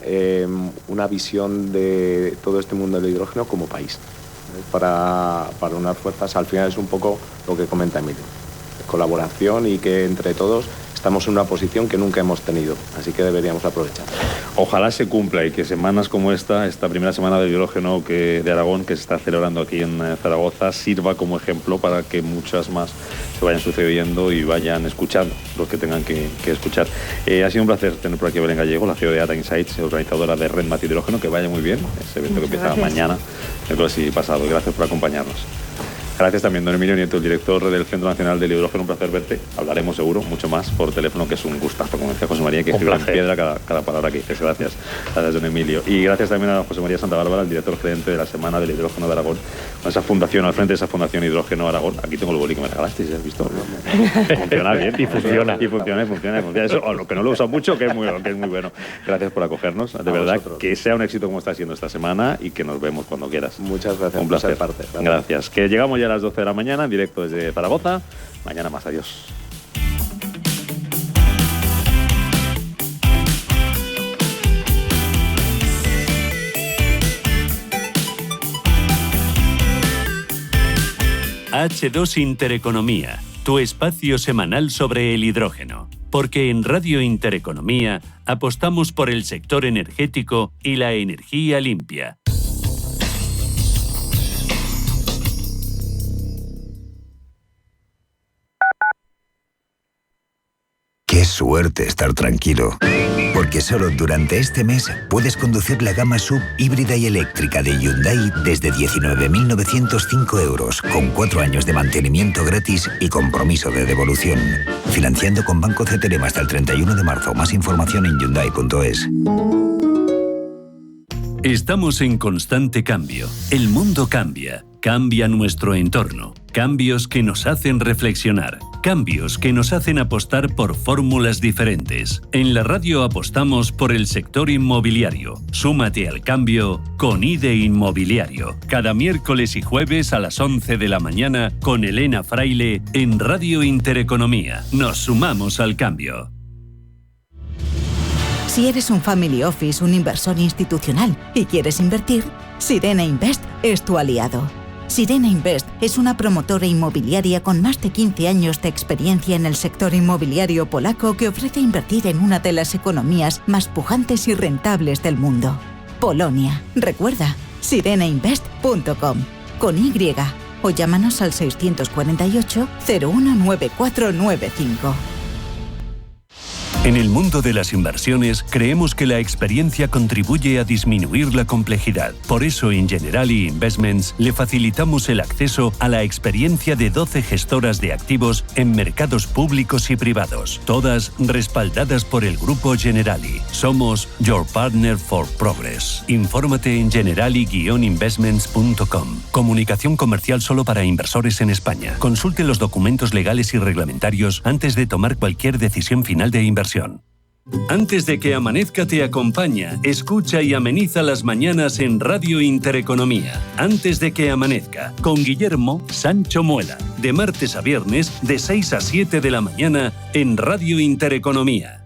S4: una visión de todo este mundo del hidrógeno como país. Para unas fuerzas, al final es un poco lo que comenta Emilio. Colaboración y que entre todos estamos en una posición que nunca hemos tenido, así que deberíamos aprovechar.
S3: Ojalá se cumpla y que semanas como esta primera semana del hidrógeno de Aragón, que se está celebrando aquí en Zaragoza, sirva como ejemplo para que muchas más se vayan sucediendo y vayan escuchando los que tengan que escuchar. Ha sido un placer tener por aquí a Belén Gallego, la CEO de Data Insights, organizadora de Red Mate Hidrógeno. Que vaya muy bien ese evento que empieza mañana, miércoles y pasado. Gracias por acompañarnos. Gracias también, don Emilio Nieto, el director del Centro Nacional del Hidrógeno. Un placer verte. Hablaremos seguro mucho más por teléfono, que es un gustazo, como decía José María, que escribe en piedra cada palabra que dices. Gracias, don Emilio. Y gracias también a José María Santa Bárbara, el director gerente de la Semana del Hidrógeno de Aragón, con esa fundación, al frente de esa Fundación Hidrógeno Aragón. Aquí tengo el boli que me regalaste, ¿has visto? Funciona bien. Y funciona. Eso, lo que no lo usa mucho, que es muy bueno. Gracias por acogernos. De verdad, que sea un éxito como está siendo esta semana y que nos vemos cuando quieras.
S4: Muchas gracias.
S3: Un placer. Gracias. Que llegamos ya a las 12 de la mañana, en directo desde Zaragoza. Mañana más. Adiós.
S1: H2 Intereconomía, tu espacio semanal sobre el hidrógeno. Porque en Radio Intereconomía apostamos por el sector energético y la energía limpia.
S8: Qué suerte estar tranquilo, porque solo durante este mes puedes conducir la gama SUV híbrida y eléctrica de Hyundai desde 19.905 euros, con 4 años de mantenimiento gratis y compromiso de devolución. Financiando con Banco CTLM hasta el 31 de marzo. Más información en Hyundai.es.
S1: Estamos en constante cambio. El mundo cambia. Cambia nuestro entorno. Cambios que nos hacen reflexionar. Cambios que nos hacen apostar por fórmulas diferentes. En la radio apostamos por el sector inmobiliario. Súmate al cambio con IDE Inmobiliario. Cada miércoles y jueves a las 11 de la mañana con Elena Fraile en Radio Intereconomía. Nos sumamos al cambio.
S9: Si eres un family office, un inversor institucional y quieres invertir, Sirena Invest es tu aliado. Sirena Invest es una promotora inmobiliaria con más de 15 años de experiencia en el sector inmobiliario polaco que ofrece invertir en una de las economías más pujantes y rentables del mundo. Polonia. Recuerda, sirenainvest.com con Y o llámanos al 648 019495.
S1: En el mundo de las inversiones, creemos que la experiencia contribuye a disminuir la complejidad. Por eso, en Generali Investments le facilitamos el acceso a la experiencia de 12 gestoras de activos en mercados públicos y privados, todas respaldadas por el Grupo Generali. Somos Your Partner for Progress. Infórmate en generali-investments.com. Comunicación comercial solo para inversores en España. Consulte los documentos legales y reglamentarios antes de tomar cualquier decisión final de inversión. Antes de que amanezca te acompaña, escucha y ameniza las mañanas en Radio Intereconomía. Antes de que amanezca, con Guillermo Sancho Muela, de martes a viernes de 6 a 7 de la mañana en Radio Intereconomía.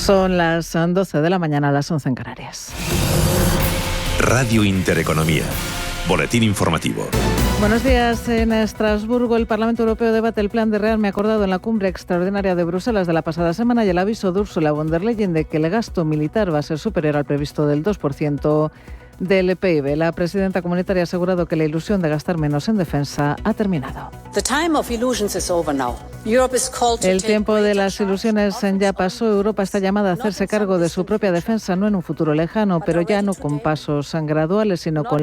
S10: Son las 12 de la mañana, las 11 en Canarias.
S11: Radio Intereconomía. Boletín informativo.
S10: Buenos días. En Estrasburgo, el Parlamento Europeo debate el plan de rearme acordado en la cumbre extraordinaria de Bruselas de la pasada semana y el aviso de Ursula von der Leyen de que el gasto militar va a ser superior al previsto del 2% del PIB. La presidenta comunitaria ha asegurado que la ilusión de gastar menos en defensa ha terminado. El tiempo de las ilusiones ya pasó. Europa está llamada a hacerse cargo de su propia defensa, no en un futuro lejano, pero ya no con pasos graduales, sino con la